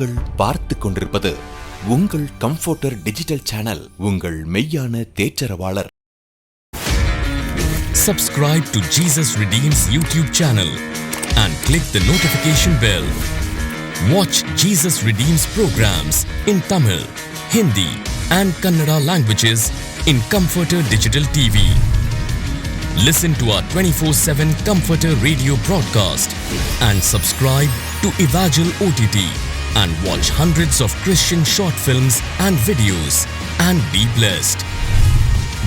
நீங்கள் பார்த்து கொண்டிருப்பது உங்கள் கம்ஃபர்டர் டிஜிட்டல் சேனல், உங்கள் மெய்யான தேற்றரவாளர். Subscribe to Jesus Redeems YouTube channel and click the notification bell. Watch Jesus Redeems programs in Tamil, Hindi and Kannada languages in Comforter Digital TV. Listen to our 24/7 Comforter radio broadcast and subscribe to Evangel OTT and watch hundreds of Christian short films and videos and be blessed.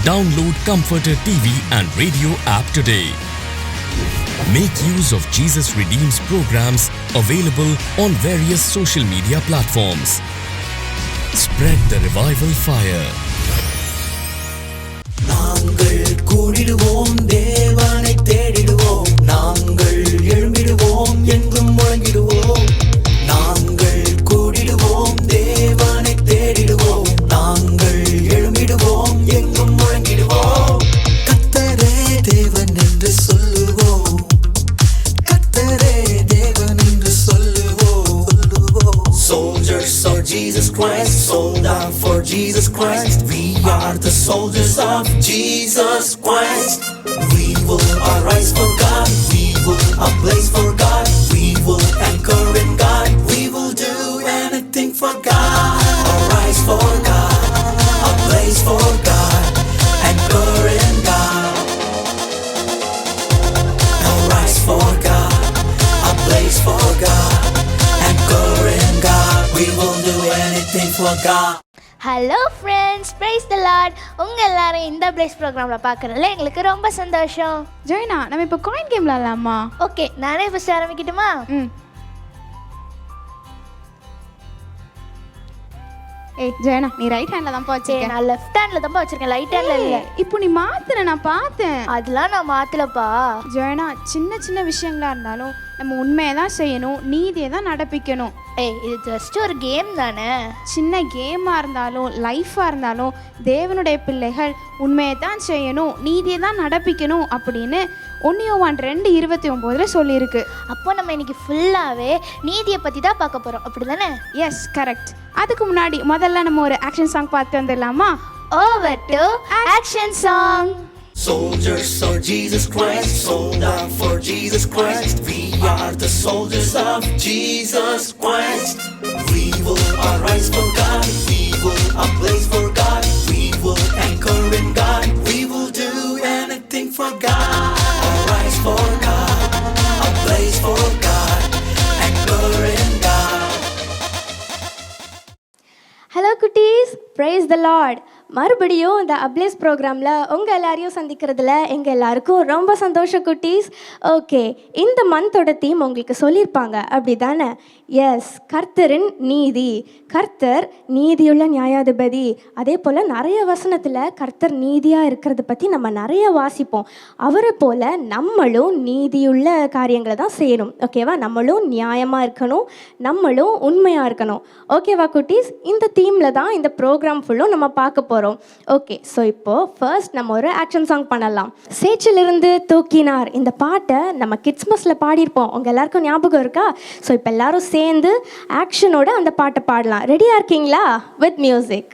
Download Comforter TV and radio app today. Make use of Jesus Redeems programs available on various social media platforms. Spread the revival fire. நாங்கள் கூடிடுவோம், தேவனை தேடிடுவோம், நாங்கள் எழும்பிடுவோம், எங்கும் முழங்கிடுவோம். நாங்கள் கூடிடுவோம், தேவனை தேடிடுவோம், நாங்கள் எழும்பிடுவோம், எங்கும் முழங்கிடுவோம். கர்த்தரே தேவன் என்று சொல்லுவோம், கர்த்தரே தேவன் என்று சொல்லுவோம். Soldiers of Jesus Christ, sold out for Jesus Christ. We are the soldiers of Jesus Christ. We will arise for God, we will ablaze for God, we will anchor in God, we will do anything for God. Arise for God, ablaze for God, anchor in God. Arise for God, ablaze for God, anchor in God, we will do anything for God. Hello friends, praise the Lord. உங்கள் எல்லாரும் இந்த place ப்ரோக்ராமில் பார்க்குறதுல எங்களுக்கு ரொம்ப சந்தோஷம். ஜோய்னா, நம்ம இப்போ காயின் கேம் விளாட்லாமா? ஓகே, நானே ஃபஸ்ட் ஆரம்பிக்கட்டுமா? ஏய் ஜோய்னா, நீ ரைட் ஹேண்டில் தான் வச்சிருக்கேன். நான் லெஃப்ட் ஹேண்டில் தான் வச்சிருக்கேன், ரைட் ஹேண்டில் இல்லை. இப்போ நீ மாத்துற, நான் பார்த்தேன். அதெல்லாம் நான் மாற்றலப்பா. ஜோய்னா, சின்ன சின்ன விஷயங்களாக இருந்தாலும் நம்ம உண்மையை தான் செய்யணும், நீதியை தான் நடப்பிக்கணும். இது ஜஸ்ட் ஒரு கேம் தானே. சின்ன கேமாக இருந்தாலும் லைஃபாக இருந்தாலும் தேவனுடைய பிள்ளைகள் உண்மையை தான் செய்யணும், நீதியை தான் நடப்பிக்கணும் அப்படின்னு 1 யோவான் 2:29 சொல்லியிருக்கு. அப்போ நம்ம இன்னைக்கு ஃபுல்லாகவே நீதியை பற்றி தான் பார்க்க போகிறோம், அப்படி தானே? Yes, correct. அதுக்கு முன்னாடி முதல்ல நம்ம ஒரு ஆக்ஷன் சாங் பார்த்து வந்துடலாமா? Over to action song. Soldiers of Jesus Christ, sold out for Jesus Christ. We are the soldiers of Jesus Christ. We will arise for God, we will ablaze for God, we will anchor in God, we will do anything for God. Arise for God, ablaze for God, anchor in God. Hello குட்டீஸ், praise the Lord. மறுபடியும் இந்த ablaze ப்ரோக்ராமில் உங்கள் எல்லாரையும் சந்திக்கிறதுல எங்கள் எல்லாருக்கும் ரொம்ப சந்தோஷம் குட்டீஸ். ஓகே, இந்த மந்தோட தீம் உங்களுக்கு சொல்லியிருப்பாங்க, அப்படி தானே? எஸ், கர்த்தரின் நீதி. கர்த்தர் நீதியுள்ள நியாயாதிபதி. அதே போல் நிறைய வசனத்தில் கர்த்தர் நீதியாக இருக்கிறத பற்றி நம்ம நிறைய வாசிப்போம். அவரை போல் நம்மளும் நீதியுள்ள காரியங்களை தான் செய்யணும், ஓகேவா? நம்மளும் நியாயமாக இருக்கணும், நம்மளும் உண்மையாக இருக்கணும், ஓகேவா குட்டீஸ்? இந்த தீமில் தான் இந்த ப்ரோக்ராம் ஃபுல்லும் நம்ம பார்க்க போகிறோம். ஓகே, ஸோ இப்போது ஃபர்ஸ்ட் நம்ம ஒரு ஆக்ஷன் சாங் பண்ணலாம். சேற்றிலிருந்து தூக்கினார். இந்த பாட்டை நம்ம கிட்ஸ்மஸில் பாடியிருப்போம், உங்கள் எல்லாருக்கும் ஞாபகம் இருக்கா? ஸோ இப்போ எல்லாரும் சேர்ந்து ஆக்ஷனோட அந்த பாட்டை பாடலாம். ரெடியாக இருக்கீங்களா? With music.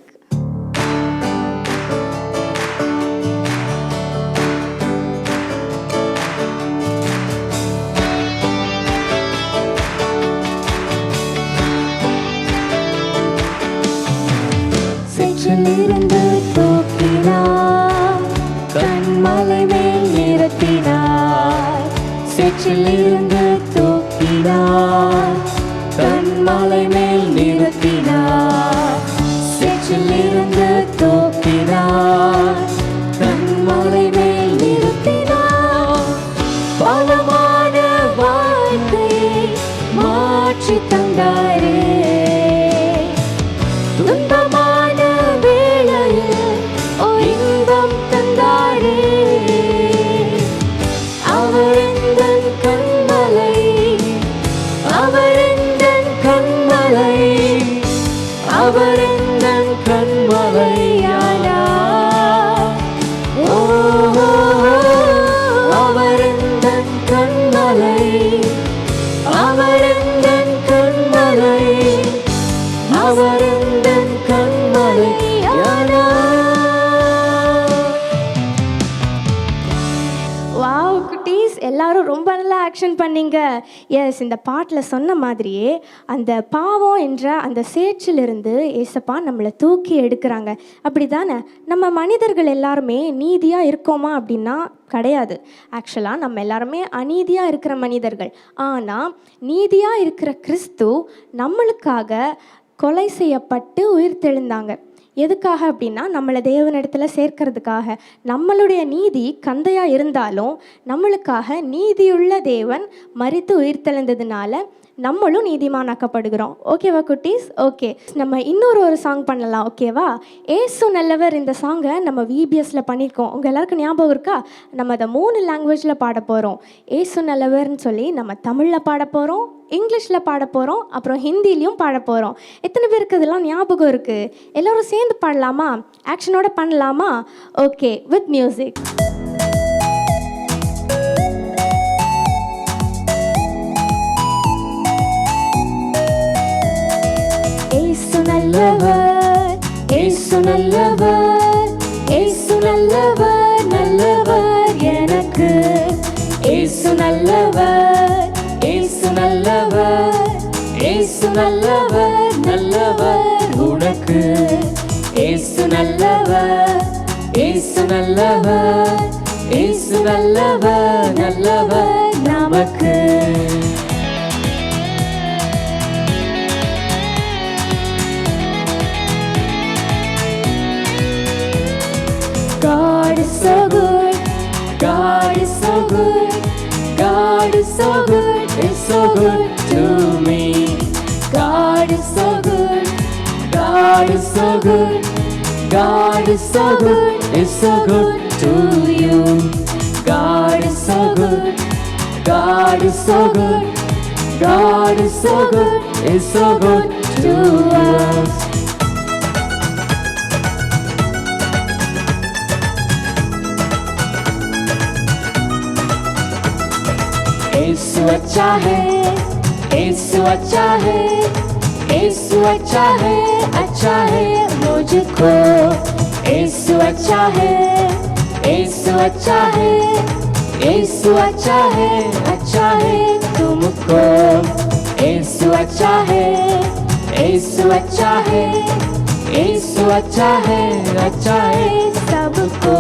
சேற்றிலிருந்து தூக்கினார், கண்மலை மேல் நிறுத்தினார். சேற்றிலிருந்து தூக்கினார், கண்மலை மேல் நிறுத்தினார். சேற்றிலிருந்து தூக்கினார், கண்மலை மேல் நிறுத்தினார். பலமான வாழ்க்கையை மாற்றி தந்தாரே, துன்பமான வேளையில் இன்பம் தந்தாரே. அவர் எந்தன் கண்மலை, அவர் எந்தன் கண்மலை. ஆக்ஷன் பண்ணீங்க. எஸ், இந்த பாட்டில் சொன்ன மாதிரியே அந்த பாவம் என்ற அந்த சேற்றிலிருந்து ஏசப்பா நம்மளை தூக்கி எடுக்கிறாங்க. அப்படி தானே? நம்ம மனிதர்கள் எல்லாருமே நீதியாக இருக்கோமா அப்படின்னா கிடையாது. ஆக்சுவலாக நம்ம எல்லாருமே அநீதியாக இருக்கிற மனிதர்கள். ஆனால் நீதியாக இருக்கிற கிறிஸ்து நம்மளுக்காக கொலை செய்யப்பட்டு உயிர் தெழுந்தாங்க. எதுக்காக அப்படின்னா நம்மளை தேவனிடத்தில் சேர்க்கறதுக்காக. நம்மளுடைய நீதி கந்தையாக இருந்தாலும் நம்மளுக்காக நீதியுள்ள தேவன் மரித்து உயிர் தெழுந்ததுனால நம்மளும் நீதிமானாக்கப்படுகிறோம். ஓகேவா குட்டீஸ்? ஓகே, நம்ம இன்னொரு சாங் பண்ணலாம். ஓகேவா? ஏசு நல்லவர் இந்த சாங்கை நம்ம விபிஎஸ்ல பண்ணியிருக்கோம். உங்கள் எல்லாருக்கும் ஞாபகம் இருக்கா? நம்ம அதை 3 லாங்குவேஜில் பாட போகிறோம். ஏசு நல்லவர்னு சொல்லி நம்ம தமிழில் பாட போகிறோம், இங்கிலீஷில் பாட போகிறோம், அப்புறம் ஹிந்திலையும் பாட போகிறோம். எத்தனை பேருக்கு இதெல்லாம் ஞாபகம் இருக்குது? எல்லோரும் சேர்ந்து பாடலாமா? ஆக்ஷனோட பண்ணலாமா? Okay, with music. நல்லவர், ஏசு நல்லவர், ஏசு நல்லவர், நல்லவர் எனக்கு. ஏசு நல்லவர், ஏசு நல்லவர், ஏசு நல்லவர், நல்லவர் உனக்கு. ஏசு நல்லவர், ஏசு நல்லவர், ஏசு நல்லவர், நல்லவர் நமக்கு. God is so good, God is so good, God is so good, is so good to me. God is so good, God is so good, God is so good, is so good to you. God is so good, God is so good, God is so good, is so good to us. ऐसु अच्छा है, ऐसु अच्छा है, ऐसु अच्छा है मुझको. ऐसु अच्छा है, ऐसु अच्छा है, ऐसु अच्छा है तुमको. ऐसु अच्छा है, ऐसु अच्छा है, ऐसु अच्छा है सबको.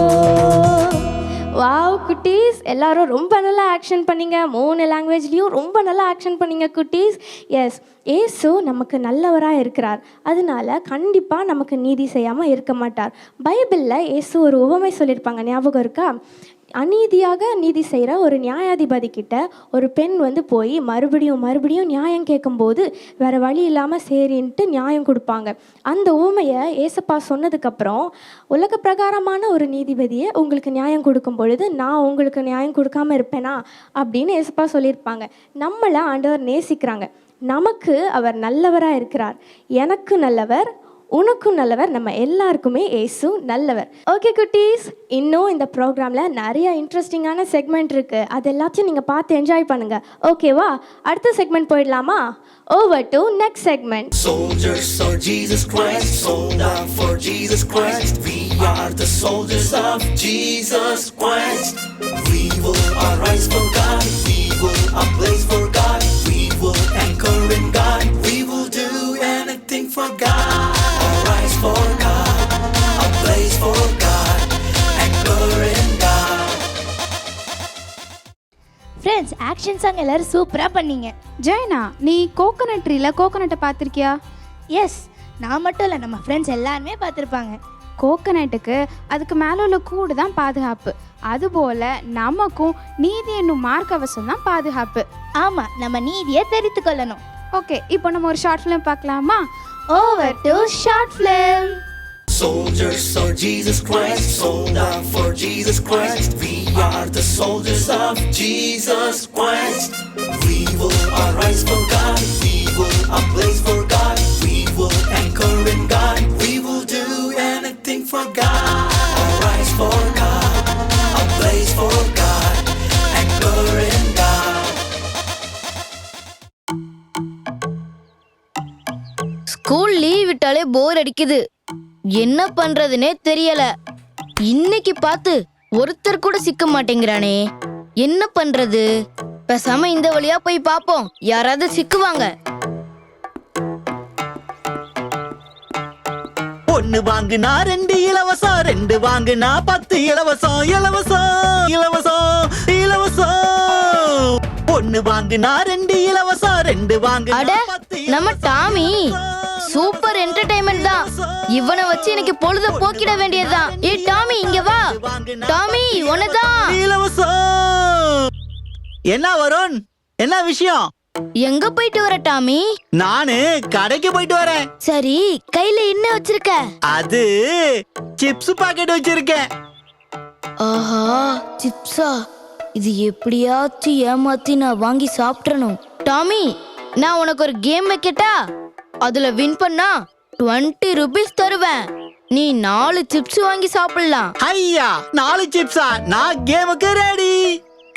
வாவ் குட்டீஸ், எல்லாரும் ரொம்ப நல்லா ஆக்ஷன் பண்ணீங்க. 3 லாங்குவேஜ்லேயும் ரொம்ப நல்லா ஆக்ஷன் பண்ணீங்க குட்டீஸ். எஸ், ஏசு நமக்கு நல்லவராக இருக்கிறார். அதனால கண்டிப்பாக நமக்கு நீதி செய்யாமல் இருக்க மாட்டார். பைபிளில் ஏசு ஒரு உவமை சொல்லியிருப்பாங்க, ஞாபகம் இருக்கா? அநீதியாக நீதி செய்கிற ஒரு நியாயாதிபதி கிட்ட ஒரு பெண் போய் மறுபடியும் நியாயம் கேட்கும்போது வேறு வழி இல்லாமல் சரின்ட்டு நியாயம் கொடுப்பாங்க. அந்த ஊமையை ஏசப்பா சொன்னதுக்கப்புறம் உலக பிரகாரமான ஒரு நீதிபதியை உங்களுக்கு நியாயம் கொடுக்கும் பொழுது நான் உங்களுக்கு நியாயம் கொடுக்காம இருப்பேனா அப்படின்னு ஏசப்பா சொல்லியிருப்பாங்க. நம்மளை ஆண்டவர் நேசிக்கிறாங்க. நமக்கு அவர் நல்லவராக இருக்கிறார். எனக்கு நல்லவர், உனக்கும் நல்லவர், நம்ம எல்லாருக்குமே ஏசு நல்லவர். ஓகே குட்டீஸ், இன்னும் இந்த ப்ரோக்ராமில் நிறைய இன்ட்ரெஸ்டிங்கான செக்மெண்ட் இருக்குது. அது எல்லாத்தையும் நீங்கள் பார்த்து என்ஜாய் பண்ணுங்கள். ஓகேவா? அடுத்த செக்மெண்ட் போயிடலாமா? Over to next segment. Soldiers of Jesus Christ, sold out for Jesus Christ. We are the soldiers of Jesus Christ. We will arise for God, we will ablaze for God, we will anchor in God, we will do anything for God. Arise for God, ablaze for God, anchor in God. Friends, action song எல்லோரும் சூப்பராக பண்ணீங்க. ஜெயனா, நீ coconut ட்ரீல கோகோனட்டை பார்த்துருக்கியா? S, நான் மட்டும் இல்லை, நம்ம friends எல்லாருமே பார்த்துருப்பாங்க. கோகோனட்டுக்கு அதுக்கு மேலே உள்ள கூடு தான் பாதுகாப்பு. அதுபோல் நமக்கும் நீதி என்னும் மார்க்கவசம் தான் பாதுகாப்பு. ஆமாம், நம்ம நீதியை தெரிந்து கொள்ளணும். ஓகே, இப்போ நம்ம ஒரு ஷார்ட் ஃபிலிம் பார்க்கலாமா? Over to short film. Soldiers of Jesus Christ, sold out for Jesus Christ. We are the soldiers of Jesus Christ. We will arise for God, we will ablaze for God, we will anchor in God, we will do anything for God. Arise for God, ablaze for God, anchor in God. School leave விட்டாலே போர் அடிக்குது. என்ன பண்றதுனே தெரியல. இன்னைக்கு பார்த்து ஒருத்தர் கூட சிக்க மாட்டேங்கிறானே, என்ன பண்றது? பேசாம இந்த வழியா போய் பாப்போம், யாராவது சிக்குவாங்க. ஒன்னு வாங்குனா 2 இலவசம், 2 வாங்குனா 10 இலவசம். இலவசம் இலவசம் இலவசம். ஒன்னு வாங்குனா 2 இலவசம், 2 வாங்குனா அட 10 நம்ம டாமி சூப்பர் என்டர்டைன்மெண்ட் தான். இவனை வச்சு எனக்கு பொழுத போக்கிட வேண்டியதுதான். ஏய் டாமி இங்க வா. டாமி உனதான். இலவசம். என்ன வருண், என்ன விஷயம்? எங்க போயிட்டு வர டாமி? நானு கடைக்கு போயிட்டு வரேன். சரி, கையில என்ன வச்சிருக்க? அது சிப்ஸ் பாக்கெட் வச்சிருக்கேன். ஆஹா, சிப்ஸா? இது எப்படியாச்சும் ஏமாத்தி நான் வாங்கி சாப்பிட்றணும். டாமி, நான் உனக்கு ஒரு கேம் வைக்கட்டா? அதுல வின் பண்ணா 20 ரூபீஸ் தருவேன். நீ 4 சிப்ஸ் வாங்கி சாப்பிடலாம். ஐயா, 4 சிப்ஸா? நான் கேமுக்கு ரெடி.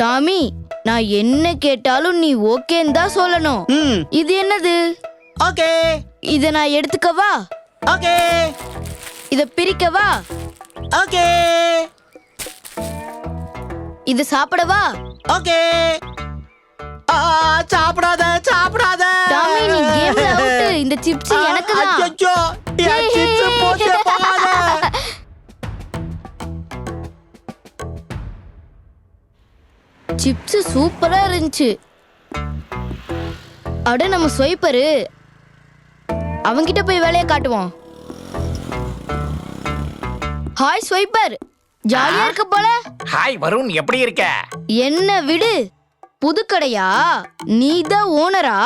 டாமி, நான் என்ன கேட்டாலும் நீ ஓகேன்னு தான் சொல்லணும். இது என்னது? ஓகே. இத நான் எடுத்துக்கவா? ஓகே. இத பிரிக்கவா? ஓகே. இது சாப்பிடவா? ஓகே. சாப்பிடாத சாப்பிடாத. டாமி, நீ கேம்ல அவுட். இந்த சிப்ஸ் எனக்கு தான். அச்சச்சோ, என் சிப்ஸ் போச்சே, போகாத. சிப்ஸ் சூப்பரா இருந்துச்சு. அட நம்ம ஸ்வைப்பரு, அவங்கிட்ட போய் வேலையை காட்டுவோம். ஹாய் ஸ்வைப்பர், ஜாலியா இருக்க போல. ஹாய் வருண், எப்படி இருக்க? என்ன விடு, புது கடையா? நீதான் ஓனரா?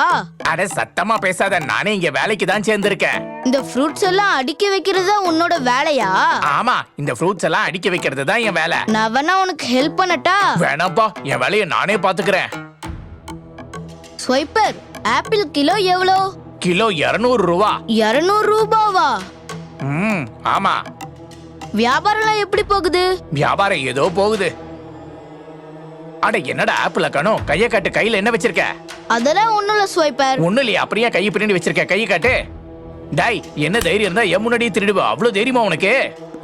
அட சத்தமா பேசாத, நானே இங்க வேலைக்கு தான் சேர்ந்திருக்கேன். இந்த ஃப்ரூட்ஸ் எல்லாம் அடுக்கி வைக்கிறதா உன்னோட வேலையா? ஆமா, இந்த ஃப்ரூட்ஸ் எல்லாம் அடுக்கி வைக்கிறது தான் என் வேலை. நான் வேணா உனக்கு ஹெல்ப் பண்ணட்டா? வேணாப்பா, என் வேலையை நானே பாத்துக்கிறேன். ஸ்வைப்பர், ஆப்பிள் கிலோ எவ்வளோ? கிலோ 200 ரூபா. 200 ரூபாவா? ஆமா. வியாபாரம் எப்படி போகுது? வியாபாரம் ஏதோ போகுது. அட என்னடா ஆப்பிள காணோம்? கையை காட்டு, கையில என்ன வச்சிருக்க? அதெல்லாம் ஒண்ணும் இல்ல ஸ்வைப்பர். ஒண்ணு இல்லையா? அப்படியே கையை பின்னாடி வச்சிருக்க, கையை காட்டு. டாய், என்ன தைரியம் இருந்தா என் முன்னாடியே திருடுவா? அவ்வளவு தைரியமா உனக்கு?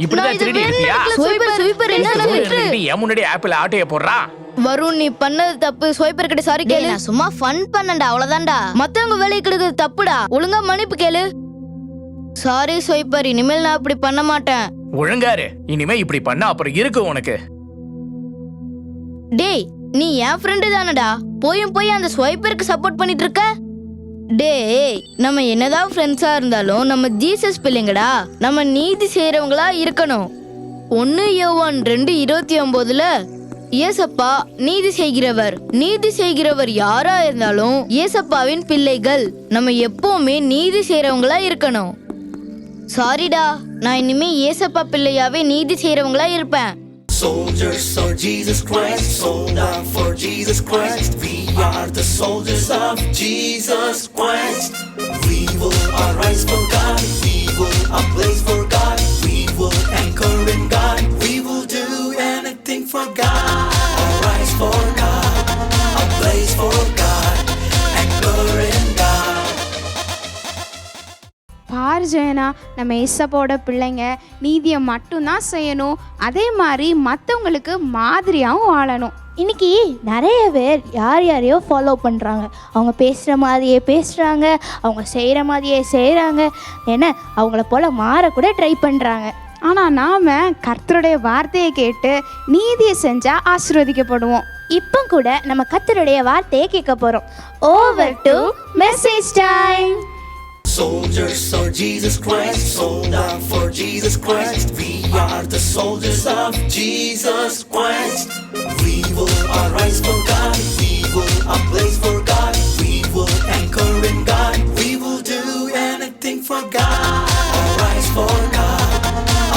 இப்படிதான் திருடி இருக்கியா? ஸ்வைப்பர் என்ன சொல்லிட்டு? என் முன்னாடி ஆப்பிள் ஆட்டைய போடுறா. வருண், நீ பண்ணது தப்பு. ஸ்வைப்பர் கிட்ட சாரி கேளு. நான் சும்மா ஃபன் பண்ணேன்டா, அவ்வளவுதான்டா. மத்தவங்க வேலையை கெடுக்கிறது தப்புடா. ஒழுங்கா மன்னிப்பு கேளு. சாரி ஸ்வைப்பர், இனிமேல் நான் இப்படி பண்ண மாட்டேன். ஒழுங்காரு, இனிமே இப்படி பண்ணா அப்புறம் இருக்கு உனக்கு. டேய், நீ என் ஃப்ரெண்டு தானடா, போய் அந்த ஸ்வைப்பருக்கு சப்போர்ட் பண்ணிட்டு இருக்க? டேய், நம்ம என்னதான் ஃப்ரெண்ட்ஸா இருந்தாலும் நம்ம ஜீசஸ் பிள்ளைங்கடா. நம்ம நீதி செய்யறவங்களா இருக்கணும். 1 யோவான் 2:29ல ஏசப்பா நீதி செய்கிறவர். நீதி செய்கிறவர் யாரா இருந்தாலும் ஏசப்பாவின் பிள்ளைகள். நம்ம எப்பவுமே நீதி செய்யறவங்களா இருக்கணும். சாரிடா, நான் இனிமே ஏசப்பா பிள்ளையாவே நீதி செய்யறவங்களா இருப்பேன். Soldiers of Jesus Christ, sold out for Jesus Christ. We are the soldiers of Jesus Christ. We will arise for God. We will ablaze for God. We will anchor in God. We will do anything for God. Arise for God. Ablaze for God. Anchor in God. பார் ஜெயனா, நம்ம ஏசப்பாவோட பிள்ளைங்க நீதியை மட்டும்தான் செய்யணும், அதே மாதிரி மற்றவங்களுக்கு மாதிரியாகவும் வாழணும். இன்னைக்கு நிறைய பேர் யாரையோ ஃபாலோ பண்ணுறாங்க. அவங்க பேசுகிற மாதிரியே பேசுகிறாங்க, அவங்க செய்கிற மாதிரியே செய்கிறாங்க, ஏன்னா அவங்கள போல் மாறக்கூட ட்ரை பண்ணுறாங்க. ஆனால் நாம் கர்த்தருடைய வார்த்தையை கேட்டு நீதியை செஞ்சால் ஆசீர்வதிக்கப்படுவோம். இப்போ கூட நம்ம கர்த்தருடைய வார்த்தையை கேட்க போகிறோம். Over to message time. Soldiers of Jesus Christ, sold out for Jesus Christ. We are the soldiers of Jesus Christ. We will arise for God. We will ablaze for God. We will anchor in God. We will do anything for God. Arise for God.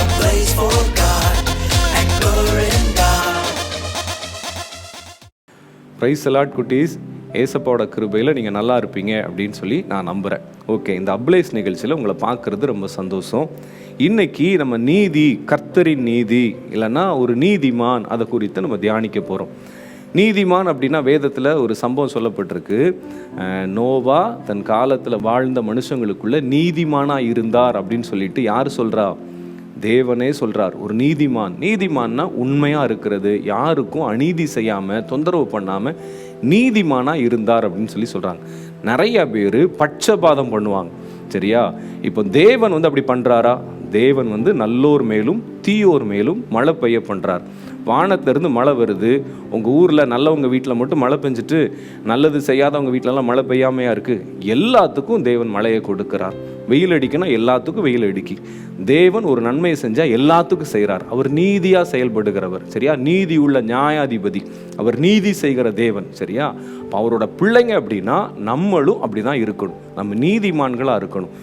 Ablaze for God. Anchor in God. Praise the Lord குட்டீஸ். ஏசப்பாவோட கிருபையில் நீங்கள் நல்லா இருப்பீங்க அப்படின்னு சொல்லி நான் நம்புகிறேன். Okay, இந்த அப்லேஸ் நிகழ்ச்சியில் உங்களை பார்க்குறது ரொம்ப சந்தோஷம். இன்றைக்கி நம்ம நீதி, கர்த்தரின் நீதி இல்லைன்னா ஒரு நீதிமான், அதை குறித்து நம்ம தியானிக்க போகிறோம். நீதிமான் அப்படின்னா வேதத்தில் ஒரு சம்பவம் சொல்லப்பட்டிருக்கு. நோவா தன் காலத்தில் வாழ்ந்த மனுஷங்களுக்குள்ள நீதிமானாக இருந்தார் அப்படின்னு சொல்லிட்டு யார் சொல்கிறா? தேவனே சொல்கிறார். ஒரு நீதிமான்னா உண்மையாக இருக்கிறது, யாருக்கும் அநீதி செய்யாமல் தொந்தரவு பண்ணாமல் நீதிமானா இருந்தார் அப்படின்னு சொல்லி சொல்றாங்க. நிறைய பேர் பட்சபாதம் பண்ணுவாங்க. சரியா? இப்போ தேவன் அப்படி பண்றாரா? தேவன் நல்லோர் மேலும் தீயோர் மேலும் மழை பெய்ய பண்றார். வானத்திலிருந்து மழை வருது. உங்க ஊர்ல நல்லவங்க வீட்டில் மட்டும் மழை பெஞ்சிட்டு நல்லது செய்யாதவங்க வீட்டிலலாம் மழை பெய்யாமையா இருக்கு? எல்லாத்துக்கும் தேவன் மழையை கொடுக்கிறார். வெயில் அடிக்கணும், எல்லாத்துக்கும் வெயில் அடிக்கி. தேவன் ஒரு நன்மையை செஞ்சா எல்லாத்துக்கும் செய்கிறார். அவர் நீதியா செயல்படுகிறவர். சரியா? நீதி உள்ள நியாயாதிபதி. அவர் நீதி செய்கிற தேவன். சரியா? அவரோட பிள்ளைங்க அப்படின்னா நம்மளும் அப்படிதான் இருக்கணும். நம்ம நீதிமான்களா இருக்கணும்.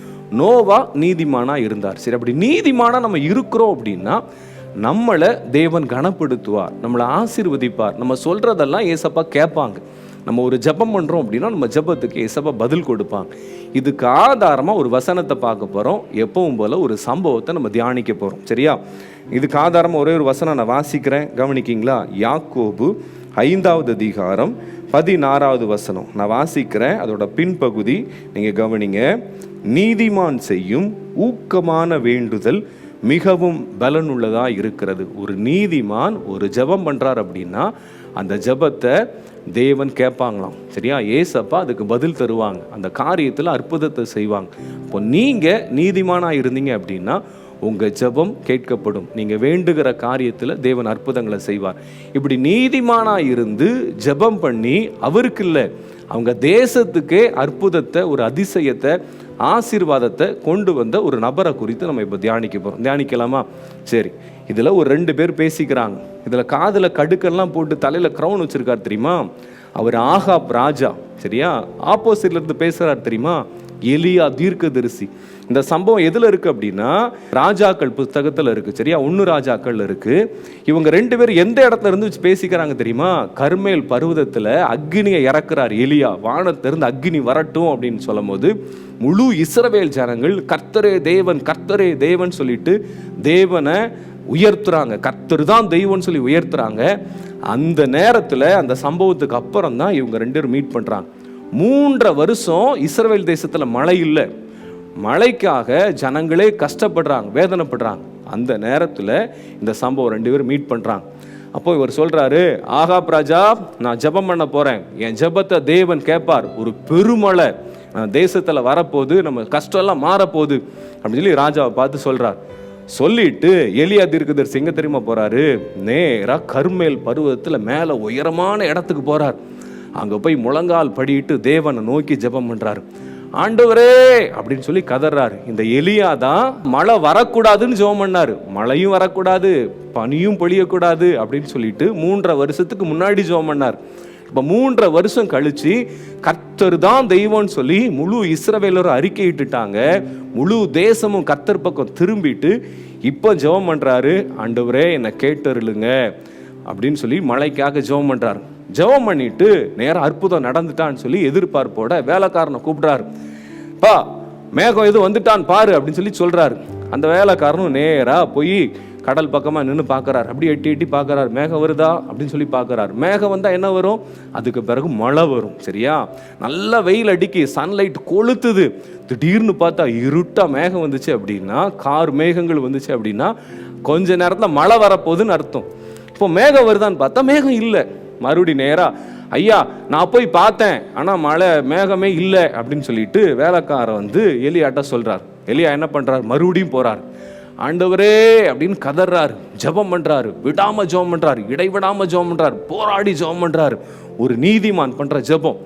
நோவா நீதிமானா இருந்தார். சரி, அப்படி நீதிமானா நம்ம இருக்கிறோம் அப்படின்னா நம்மளை தேவன் கனப்படுத்துவார், நம்மளை ஆசீர்வதிப்பார். நம்ம சொல்றதெல்லாம் ஏசப்பா கேட்பாங்க. நம்ம ஒரு ஜெபம் பண்றோம் அப்படின்னா நம்ம ஜெபத்துக்கு ஏசப்பா பதில் கொடுப்பாங்க. இதுக்கு ஆதாரமா ஒரு வசனத்தை பார்க்க போறோம். எப்பவும் போல ஒரு சம்பவத்தை நம்ம தியானிக்க போறோம். சரியா? இதுக்கு ஆதாரமா ஒரே ஒரு வசனம் நான் வாசிக்கிறேன், கவனிக்கிங்களா? யாக்கோபு 5வது அதிகாரம் 16வது வசனம் நான் வாசிக்கிறேன். அதோட பின்பகுதி நீங்க கவனிங்க. நீதிமான் செய்யும் ஊக்கமான வேண்டுதல் மிகவும் பலனுள்ளதா இருக்கிறது. ஒரு நீதிமான் ஒரு ஜெபம் பண்றார் அப்படின்னா அந்த ஜெபத்தை தேவன் கேட்பாங்களாம். சரியா? ஏசப்பா அதுக்கு பதில் தருவாங்க. அந்த காரியத்தில் அற்புதத்தை செய்வாங்க. இப்போ நீங்க நீதிமானா இருந்தீங்க அப்படின்னா உங்க ஜெபம் கேட்கப்படும். நீங்க வேண்டுகிற காரியத்தில் தேவன் அற்புதங்களை செய்வார். இப்படி நீதிமானா இருந்து ஜெபம் பண்ணி அவருக்கு இல்லை, அவங்க தேசத்துக்கே அற்புதத்தை, ஒரு அதிசயத்தை, ஆசீர்வாதத்தை கொண்டு வந்த ஒரு நபரை குறித்து நம்ம இப்போ தியானிக்க போகிறோம். தியானிக்கலாமா? சரி. இதில் ஒரு 2 பேர் பேசிக்கிறாங்க. இதில் காதில் கடுக்கெல்லாம் போட்டு தலையில் க்ரௌன் வச்சிருக்காரு தெரியுமா? அவர் ஆகாப் ராஜா. சரியா? ஆப்போசிட்ல இருந்து பேசுறாரு தெரியுமா? எலியா தீர்க்கதரிசி. இந்த சம்பவம் எதுல இருக்கு அப்படின்னா ராஜாக்கள் புத்தகத்துல இருக்கு. சரியா? 1 ராஜாக்கள் இருக்கு. இவங்க 2 பேரும் எந்த இடத்துல இருந்து பேசிக்கிறாங்க தெரியுமா? கர்மேல் பர்வதத்துல அக்னியை இறக்குறார் எலியா. வானத்திலிருந்து அக்னி வரட்டும் அப்படின்னு சொல்லும் போது முழு இஸ்ரவேல் ஜனங்கள் கர்த்தரே தேவன், கர்த்தரே தேவன் சொல்லிட்டு தேவனை உயர்த்துறாங்க. கர்த்தர் தான் தெய்வம்னு சொல்லி உயர்த்துறாங்க. அந்த நேரத்துல அந்த சம்பவத்துக்கு அப்புறம் தான் இவங்க 2 பேரும் மீட் பண்றாங்க. 3 வருஷம் இஸ்ரவேல் தேசத்துல மழை இல்லை. மழைக்காக ஜனங்களே கஷ்டப்படுறாங்க, வேதனைப்படுறாங்க. அந்த நேரத்தில் இந்த சம்பவம் 2 பேரும் மீட் பண்ணுறாங்க. அப்போ இவர் சொல்கிறாரு, ஆகாப் ராஜா, நான் ஜெபம் பண்ண போகிறேன், என் ஜெபத்தை தேவன் கேட்பார், ஒரு பெருமழை தேசத்தில் வரப்போகுது, நம்ம கஷ்டம்லாம் மாறப்போகுது அப்படின்னு சொல்லி ராஜாவை பார்த்து சொல்கிறார். சொல்லிட்டு எலியா தீர்க்கதரிசி எங்கே தெரியுமா போகிறாரு? நேராக கர்மேல் பருவத்தில் மேலே உயரமான இடத்துக்கு போகிறார். அங்கே போய் முழங்கால் படிட்டு தேவனை நோக்கி ஜெபம் பண்ணுறாரு. ஆண்டவரே அப்படின்னு சொல்லி கதறாரு. இந்த எலியா தான் மழை வரக்கூடாதுன்னு ஜெபம் பண்ணாரு. மழையும் வரக்கூடாது, பனியும் பொழியக்கூடாது அப்படின்னு சொல்லிட்டு 3.5 வருஷத்துக்கு முன்னாடி ஜெபம் பண்ணார். இப்போ 3.5 வருஷம் கழிச்சு கர்த்தர் தான் தெய்வம்னு சொல்லி முழு இஸ்ரவேலரும் அறிக்கையிட்டுட்டாங்க. முழு தேசமும் கர்த்தர் பக்கம் திரும்பிட்டு இப்போ ஜெபம் பண்றாரு. ஆண்டவரே என்னை கேட்டருளுங்க அப்படின்னு சொல்லி மழைக்காக ஜெபம் பண்றாரு. ஜெபம் பண்ணிட்டு நேரம் அற்புதம் நடந்துட்டான்னு சொல்லி எதிர்பார்ப்போட வேலைக்காரனை கூப்பிடுறாரு. பா, மேகம் எதுவும் வந்துட்டான்னு பாரு அப்படின்னு சொல்லி சொல்றாரு. அந்த வேலைக்காரனும் நேரா போய் கடல் பக்கமா நின்று பார்க்கறாரு. அப்படி எட்டி எட்டி பார்க்கறாரு. மேகம் வருதா அப்படின்னு சொல்லி பார்க்கறாரு. மேகம் வந்தா என்ன வரும்? அதுக்கு பிறகு மழை வரும். சரியா? நல்ல வெயில் அடிக்கி, சன்லைட் கொளுத்துது. திடீர்னு பார்த்தா இருட்டா மேகம் வந்துச்சு அப்படின்னா, கார் மேகங்கள் வந்துச்சு அப்படின்னா கொஞ்ச நேரத்துல மழை வரப்போகுதுன்னு அர்த்தம். இப்போ மேகம் வருதான்னு பார்த்தா மேகம் இல்லை. மறுபடி நேரா, ஐயா நான் போய் பார்த்தேன், ஆனால் மழை மேகமே இல்லை அப்படின்னு சொல்லிட்டு வேலைக்காரன் எலியாட்ட சொல்றார். எலியா என்ன பண்றாரு? மறுபடியும் போறார். ஆண்டவரே அப்படின்னு கதறாரு. ஜெபம் பண்றாரு. விடாம ஜெபம் பண்றாரு. இடைவிடாம ஜெபம் பண்றாரு. போராடி ஜெபம் பண்றாரு. ஒரு நீதிமான் பண்ற ஜெபம்.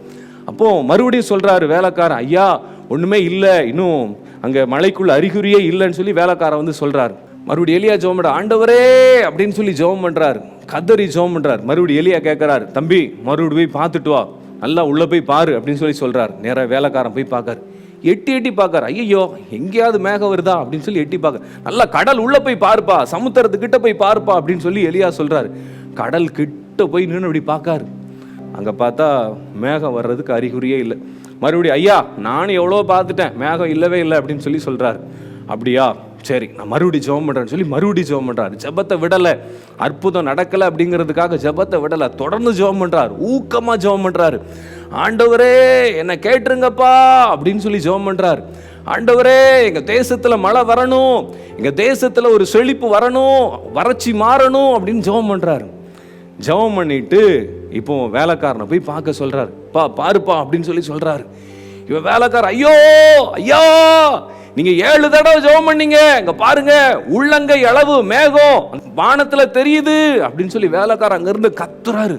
அப்போ மறுபடியும் சொல்றாரு வேலைக்காரன், ஐயா ஒண்ணுமே இல்லை, இன்னும் அங்க மழைக்குள்ள அறிகுறியே இல்லைன்னு சொல்லி வேலைக்காரன் சொல்றாரு. மறுபடியும் எலியா ஜெபம் பண்றாரு. ஆண்டவரே அப்படின்னு சொல்லி ஜெபம் பண்றாரு. கதறி ஜெபம் பண்றாரு. மறுபடியும் எலியா கேட்கிறாரு, தம்பி மறுபடியும் போய் பார்த்துட்டு வா, நல்லா உள்ள போய் பாரு அப்படின்னு சொல்லி சொல்றாரு. நேராக வேலைக்காரன் போய் பார்க்காரு. எட்டி எட்டி பார்க்காரு. ஐயோ எங்கேயாவது மேகம் வருதா அப்படின்னு சொல்லி எட்டி பார்க்க, நல்லா கடல் உள்ள போய் பாருப்பா, சமுத்திரத்துக்கிட்ட போய் பாருப்பா அப்படின்னு சொல்லி எலியா சொல்றாரு. கடல் கிட்ட போய் நின்று அப்படி பார்க்காரு. அங்க பார்த்தா மேகம் வர்றதுக்கு அறிகுறியே இல்லை. மறுபடியும் ஐயா நானும் எவ்வளோ பார்த்துட்டேன், மேகம் இல்லவே இல்லை அப்படின்னு சொல்லி சொல்றாரு. அப்படியா, சரி நான் மறுபடியும் ஜெபம் பண்றேன்னு சொல்லி மறுபடியும் ஜெபம் பண்றாரு. ஜெபத்தை விடலை. அற்புதம் நடக்கலை அப்படிங்கிறதுக்காக ஜெபத்தை விடலை. தொடர்ந்து ஜெபம் பண்றாரு. ஊக்கமா ஜெபம் பண்றாரு. ஆண்டவரே என்னை கேட்டுருங்கப்பா அப்படின்னு சொல்லி ஜெபம் பண்றாரு. ஆண்டவரே எங்க தேசத்துல மழை வரணும், எங்க தேசத்துல ஒரு செழிப்பு வரணும், வறட்சி மாறணும் அப்படின்னு ஜெபம் பண்றாரு. ஜெபம் பண்ணிட்டு இப்போ வேலைக்காரனை போய் பார்க்க சொல்றாரு. பாருப்பா அப்படின்னு சொல்லி சொல்றாரு. இவன் வேலைக்காரன், ஐயோ ஐயா, நீங்க 7 தடவை ஜெபம் பண்ணீங்க, இங்க பாருங்க உள்ளங்கை அளவு மேகம் வானத்துல தெரியுது அப்படின்னு சொல்லி வேலைக்காரன் அங்க இருந்து கத்துறாரு.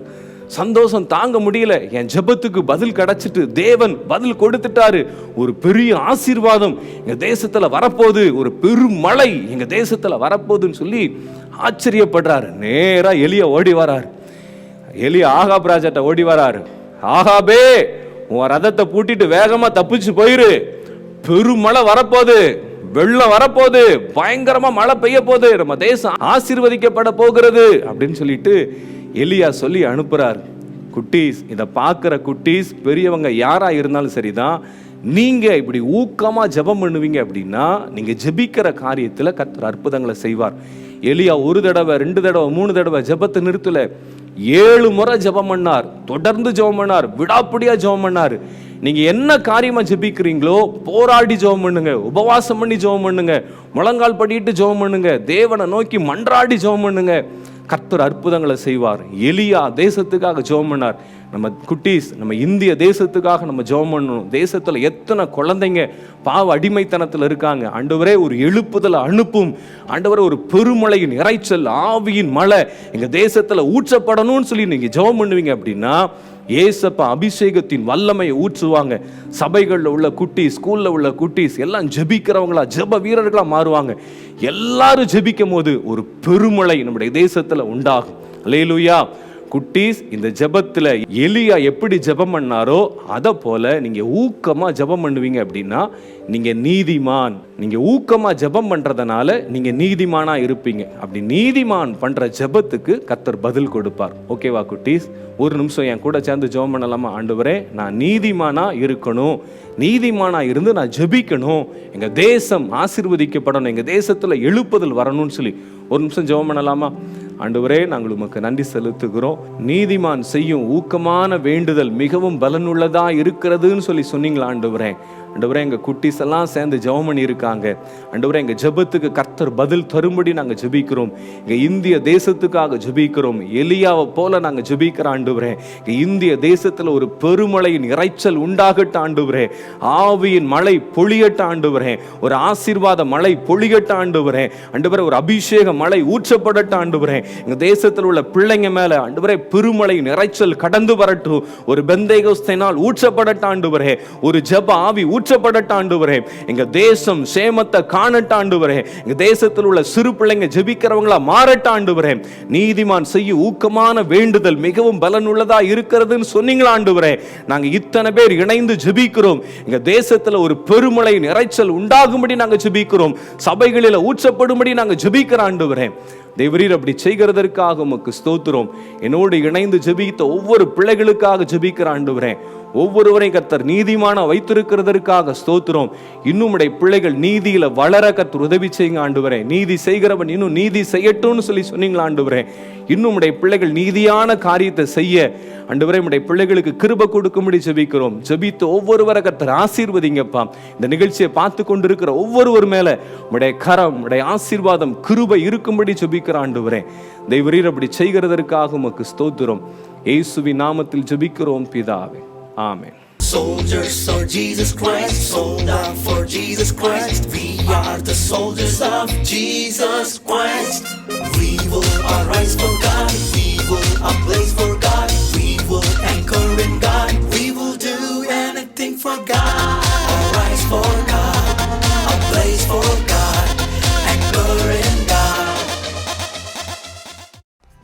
சந்தோஷம் தாங்க முடியல. என் ஜெபத்துக்கு பதில் கிடைச்சிட்டு, தேவன் பதில் கொடுத்துட்டாரு. ஒரு பெரிய ஆசீர்வாதம் எங்க தேசத்துல வரப்போகுது, ஒரு பெரும் மழை எங்க தேசத்துல வரப்போகுதுன்னு சொல்லி ஆச்சரியப்படுறாரு. நேரா எலியா ஓடி வராரு. எலியா ஆகாப் ராஜாட்ட ஓடி வராரு. ஆகாபே, உன் ரதத்தை பூட்டிட்டு வேகமா தப்பிச்சு போயிரு, பெருமழை வரப்போகுது, வெள்ளம் வரப்போகுது, பயங்கரமா மழை பெய்ய போகுது, நம்ம தேசம் ஆசீர்வதிக்கப்பட போகிறது அப்படின்னு சொல்லிட்டு எலியா சொல்லி அனுப்புறாரு. குட்டீஸ், இதை பார்க்குற குட்டீஸ் பெரியவங்க யாரா இருந்தாலும் சரிதான், நீங்க இப்படி ஊக்கமா ஜெபம் பண்ணுவீங்க அப்படின்னா நீங்க ஜெபிக்கிற காரியத்துல கர்த்தர் அற்புதங்களை செய்வார். எலியா 1 தடவை 2 தடவை 3 தடவை ஜெபத்தை நிறுத்தல, 7 முறை ஜெபம் பண்ணார். தொடர்ந்து ஜெபம் பண்ணார், விடாப்பிடியா ஜெபம் பண்ணார். நீங்க என்ன காரியமா ஜெபிக்கிறீங்களோ போராடி ஜெபம் பண்ணுங்க, உபவாசம் பண்ணி ஜெபம் பண்ணுங்க, முழங்கால் படிட்டு ஜெபம் பண்ணுங்க, தேவனை நோக்கி மன்றாடி ஜெபம் பண்ணுங்க, கர்த்தர் அற்புதங்களை செய்வார். எலியா தேசத்துக்காக ஜெபம் பண்ணார். நம்ம குட்டீஸ், நம்ம இந்திய தேசத்துக்காக நம்ம ஜெபம் பண்ணணும். தேசத்துல எத்தனை குழந்தைங்க பாவ அடிமைத்தனத்தில் இருக்காங்க. ஆண்டவரே ஒரு எழுப்புதலை அனுப்பும். ஆண்டவரே ஒரு பெருமழையின் இறைச்சல், ஆவியின் மழை எங்க தேசத்துல ஊற்றப்படணும்னு சொல்லி நீங்க ஜெபம் பண்ணுவீங்க அப்படின்னா ஏசப்பா அபிஷேகத்தின் வல்லமையை ஊற்றுவாங்க. சபைகளில் உள்ள குட்டீஸ், ஸ்கூல்ல உள்ள குட்டீஸ் எல்லாம் ஜெபிக்கிறவங்களா, ஜெப வீரர்களா மாறுவாங்க. எல்லாரும் ஜெபிக்கும் போது ஒரு பெருமழை நம்முடைய தேசத்துல உண்டாகும். அல்லேலூயா. குட்டீஸ், இந்த ஜெபத்துல எலியா எப்படி ஜெபம் பண்ணாரோ அதை போல நீங்க ஊக்கமா ஜெபம் பண்ணுவீங்க அப்படின்னா நீங்க நீதிமான். நீங்க ஊக்கமா ஜெபம் பண்றதுனால நீங்க நீதிமானா இருப்பீங்க. அப்படி நீதிமான் பண்ற ஜெபத்துக்கு கர்த்தர் பதில் கொடுப்பார். ஓகேவா குட்டீஸ்? ஒரு நிமிஷம் என் கூட சேர்ந்து ஜெபம் பண்ணலாமா? ஆண்டவரே, நான் நீதிமானா இருக்கணும், நீதிமானா இருந்து நான் ஜெபிக்கணும், எங்க தேசம் ஆசீர்வதிக்கப்படணும், எங்க தேசத்துல எழுப்புதல் வரணும்னு சொல்லி ஒரு நிமிஷம் ஜெபம் பண்ணலாமா? ஆண்டவரே, நாங்கள் உமக்கு நன்றி செலுத்துகிறோம். நீதிமான் செய்யும் ஊக்கமான வேண்டுதல் மிகவும் பலனுள்ளதா இருக்கிறதுன்னு சொல்லி சொன்னீங்களா ஆண்டவரே? ஆண்டவரே, எங்க குட்டீஸ் எல்லாம் சேர்ந்து ஜெபம் பண்ணி இருக்காங்க. ஆண்டவரே, எங்க ஜெபத்துக்கு கர்த்தர் பதில் தரும்படி நாங்க ஜெபிக்கிறோம். எங்க இந்திய தேசத்துக்காக ஜெபிக்கிறோம். எலியாவை போல நாங்க ஜெபிக்கிற ஆண்டவரே, எங்க இந்திய தேசத்துல ஒரு பெருமழையின் இறைச்சல் உண்டாகட்ட ஆண்டவரே, ஆவியின் மழை பொழியட்ட ஆண்டவரே, ஒரு ஆசீர்வாத மழை பொழியட்ட ஆண்டவரே, ஆண்டவரே ஒரு அபிஷேக மழை ஊற்றப்படட்ட ஆண்டவரே, எங்க தேசத்தில் உள்ள பிள்ளைங்க மேல ஆண்டவரே பெருமழையின் இறைச்சல் கடந்து வரட்டும், ஒரு பெந்தேகோஸ்தேனால் ஊற்றப்படட்ட ஆண்டவரே, ஒரு ஜெப ஆவி ஊற்றப்படட்ட ஆண்டவரே, எங்க தேசம் சேமத்தை காணட்ட ஆண்டவரே, எங்க தேசத்தில் உள்ள சிறு பிள்ளைங்க ஜெபிக்கிறவங்களா மாறட்ட ஆண்டவரே, நீதிமான் செய்ய ஊக்கமான வேண்டுதல் மிகவும் பலனுள்ளதா இருக்கிறதுன்னு சொன்னீங்களா ஆண்டவரே? நாங்க இத்தனை பேர் இணைந்து ஜெபிக்கிறோம். எங்க தேசத்துல ஒரு பெருமழையின் இறைச்சல் உண்டாகும்படி நாங்க ஜெபிக்கிறோம். சபைகளில் ஊற்றப்படும்படி நாங்க ஜெபிக்கிற ஆண்டவரே, தேவரீர் அப்படி செய்கிறதற்காக உமக்கு ஸ்தோத்திரம். என்னோடு இணைந்து ஜெபித்த ஒவ்வொரு பிள்ளைகளுக்காக ஜெபிக்கிற ஆண்டவரே, ஒவ்வொருவரையும் கர்த்தர் நீதிமான வைத்திருக்கிறதற்காக ஸ்தோத்திரம். இன்னும் உடைய பிள்ளைகள் நீதியில வளர கர்த்தர் உதவி செய்யுங்க ஆண்டவரே. நீதி செய்கிறவன் இன்னும் நீதி செய்யட்டும்னு சொல்லி சொன்னீங்களா ஆண்டவரே? இன்னும் உடைய பிள்ளைகள் நீதியான காரியத்தை செய்ய ஆண்டவரே உடைய பிள்ளைகளுக்கு கிருபை கொடுக்கும்படி ஜெபிக்கிறோம். ஜெபித்து ஒவ்வொருவரை கர்த்தர் ஆசீர்வதிங்கப்பா. இந்த நிகழ்ச்சியை பார்த்து கொண்டிருக்கிற ஒவ்வொருவர் மேல உடைய கரம், உடைய ஆசீர்வாதம், கிருபை இருக்கும்படி ஜெபிக்கிற ஆண்டவரே, தேவரீர் அப்படி செய்கிறதற்காக உமக்கு ஸ்தோத்திரம். இயேசுவின் நாமத்தில் ஜெபிக்கிறோம் பிதாவே, ஆமென். Soldiers of Jesus Christ, sold out for Jesus Christ. We are the soldiers of Jesus Christ. We will arise for God, we will ablaze for God, we will anchor in God, we will do anything for God. Arise for God, ablaze for God, anchor in God.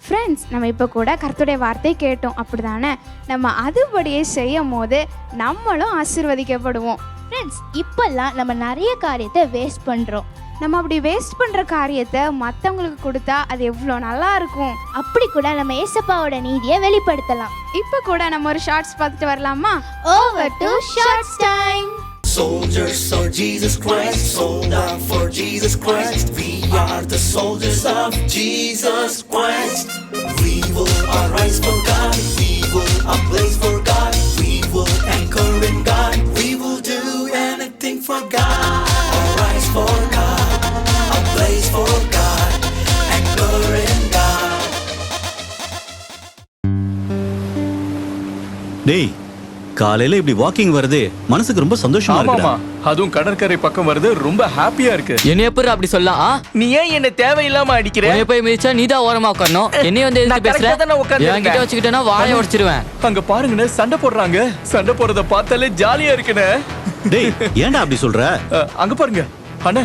Friends, நம்ம இப்போ கூட கர்த்தருடைய வார்த்தை கேட்டோம், அப்படி தானே? நம்ம அதுபடியே செய்யும் போது நம்மளும் ஆசீர்வதிக்கப்படுவோம். ஃப்ரெண்ட்ஸ், இப்போல்லாம் நம்ம நிறைய காரியத்தை வேஸ்ட் பண்ணுறோம். நம்ம அப்படி வேஸ்ட் பண்ணுற காரியத்தை மற்றவங்களுக்கு கொடுத்தா அது எவ்வளோ நல்லா இருக்கும். அப்படி கூட நம்ம ஏசப்பாவோட நீதியை வெளிப்படுத்தலாம். இப்போ கூட நம்ம ஒரு ஷார்ட்ஸ் பார்த்துட்டு வரலாமா? Over to shorts time. Soldiers of Jesus Christ, sold out for Jesus Christ. We are the soldiers of Jesus Christ. We will arise for God, we will ablaze for God, we will anchor in God, we will do anything for God. Arise for God, ablaze for God, anchor in God. டேய், காலையில இப்படி walking வருது மனசுக்கு ரொம்ப சந்தோஷமா இருக்குடா. அதுவும் கடற்கரை பக்கம் வருது, ரொம்ப ஹாப்பியா இருக்கு. என்ன எப்படி அப்படி சொல்லலாம்? நீ ஏன் என்ன தேவையில்லாம அடிக்கிற? உன்னை போய் மிதிச்சா நீ தான் ஓரமா உட்காரணும். என்னைய வந்து எதுக்கு பேசுற? என்கிட்ட வச்சுக்கிட்டேன்னா வாயை உடைச்சிருவேன். அங்க பாருங்கண்ணே, சண்டை போடுறாங்க. சண்டை போடுறத பார்த்தாலே ஜாலியா இருக்குண்ணே. டேய், ஏன்டா அப்படி சொல்ற? அங்க பாருங்க அண்ணே,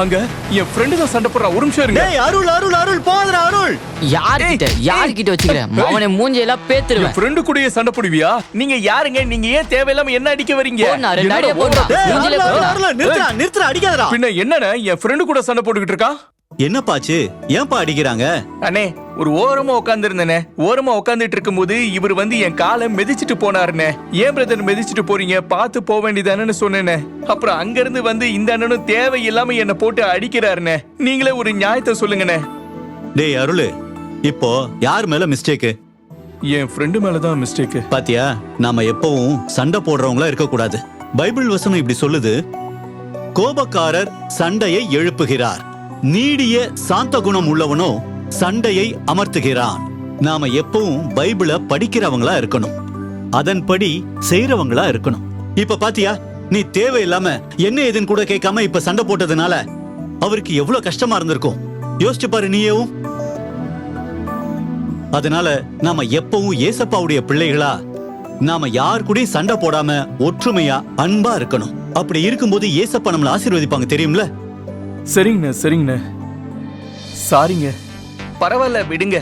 அங்க என் ஃப்ரெண்டு தான் சண்டை போடுறான். ஒரு நிமிஷம் இருங்க. டேய், அருள் அருள் அருள் போதுடா அருள். யார்கிட்ட வச்சுக்கிறேன்? அவனை மூஞ்சியெல்லாம் பேத்துருவேன். ஃப்ரெண்டு கூடயே சண்டை போடுவியா? நீங்க யாருங்க? நீங்க ஏன் தேவையில்லாம என்ன அடிக்க வரீங்க? நிறுத்துறா, அடிக்காதடா. பின்ன என்னண்ணே, என் ஃப்ரெண்டு கூட சண்டை போட்டுக்கிட்டு இருக்கான். என்னப்பாச்சு? ஏன்பா அடிக்கிறாங்க? அண்ணே, ஒரு ஓரமா உட்காந்துருந்தேனே. ஓரமா உட்காந்துட்டு இருக்கும்போது இவர் வந்து என் காலை மிதிச்சிட்டு போனாருண்ணே. ஏன் பிரதர் மிதிச்சிட்டு போறீங்க? பார்த்து போக வேண்டியதானு சொன்னேனே. அப்புறம் அங்க இருந்து வந்து இந்த அண்ணனும் தேவையில்லாம என்ன போட்டு அடிக்கிறாருண்ணே. நீங்களே ஒரு நியாயத்தை சொல்லுங்கண்ணே. டேய் அருள், இப்போ யார் மேல மிஸ்டேக்? என் ஃப்ரெண்டு மேலதான் மிஸ்டேக். பாத்தியா, நாம எப்பவும் சண்டை போடுறவங்களா இருக்க கூடாது. பைபிள் வசனம் இப்படி சொல்லுது, கோபக்காரர் சண்டையை எழுப்புகிறார், நீடிய சாந்த குணம் உள்ளவனோ சண்டையை அமர்த்துகிறான். நாம எப்பவும் பைபிளை படிக்கிறவங்களா இருக்கணும், அதன்படி செய்யறவங்களா இருக்கணும். இப்ப பாத்தியா, நீ தேவையில்லாம என்ன ஏதுன்னு கூட கேட்காம இப்ப சண்டை போட்டதுனால அவருக்கு எவ்வளவு கஷ்டமா இருந்திருக்கும். யோசிச்சு பாரு நீயவும். அதனால நாம எப்பவும் ஏசப்பாவுடைய பிள்ளைகளா நாம யார் கூடயும் சண்டை போடாம ஒற்றுமையா அன்பா இருக்கணும். அப்படி இருக்கும்போது ஏசப்பா நம்மள ஆசீர்வதிப்பாங்க, தெரியும்ல? சரிங்கண்ணே, சரிங்கண்ணே. சாரிங்க. பரவாயில்ல, விடுங்க.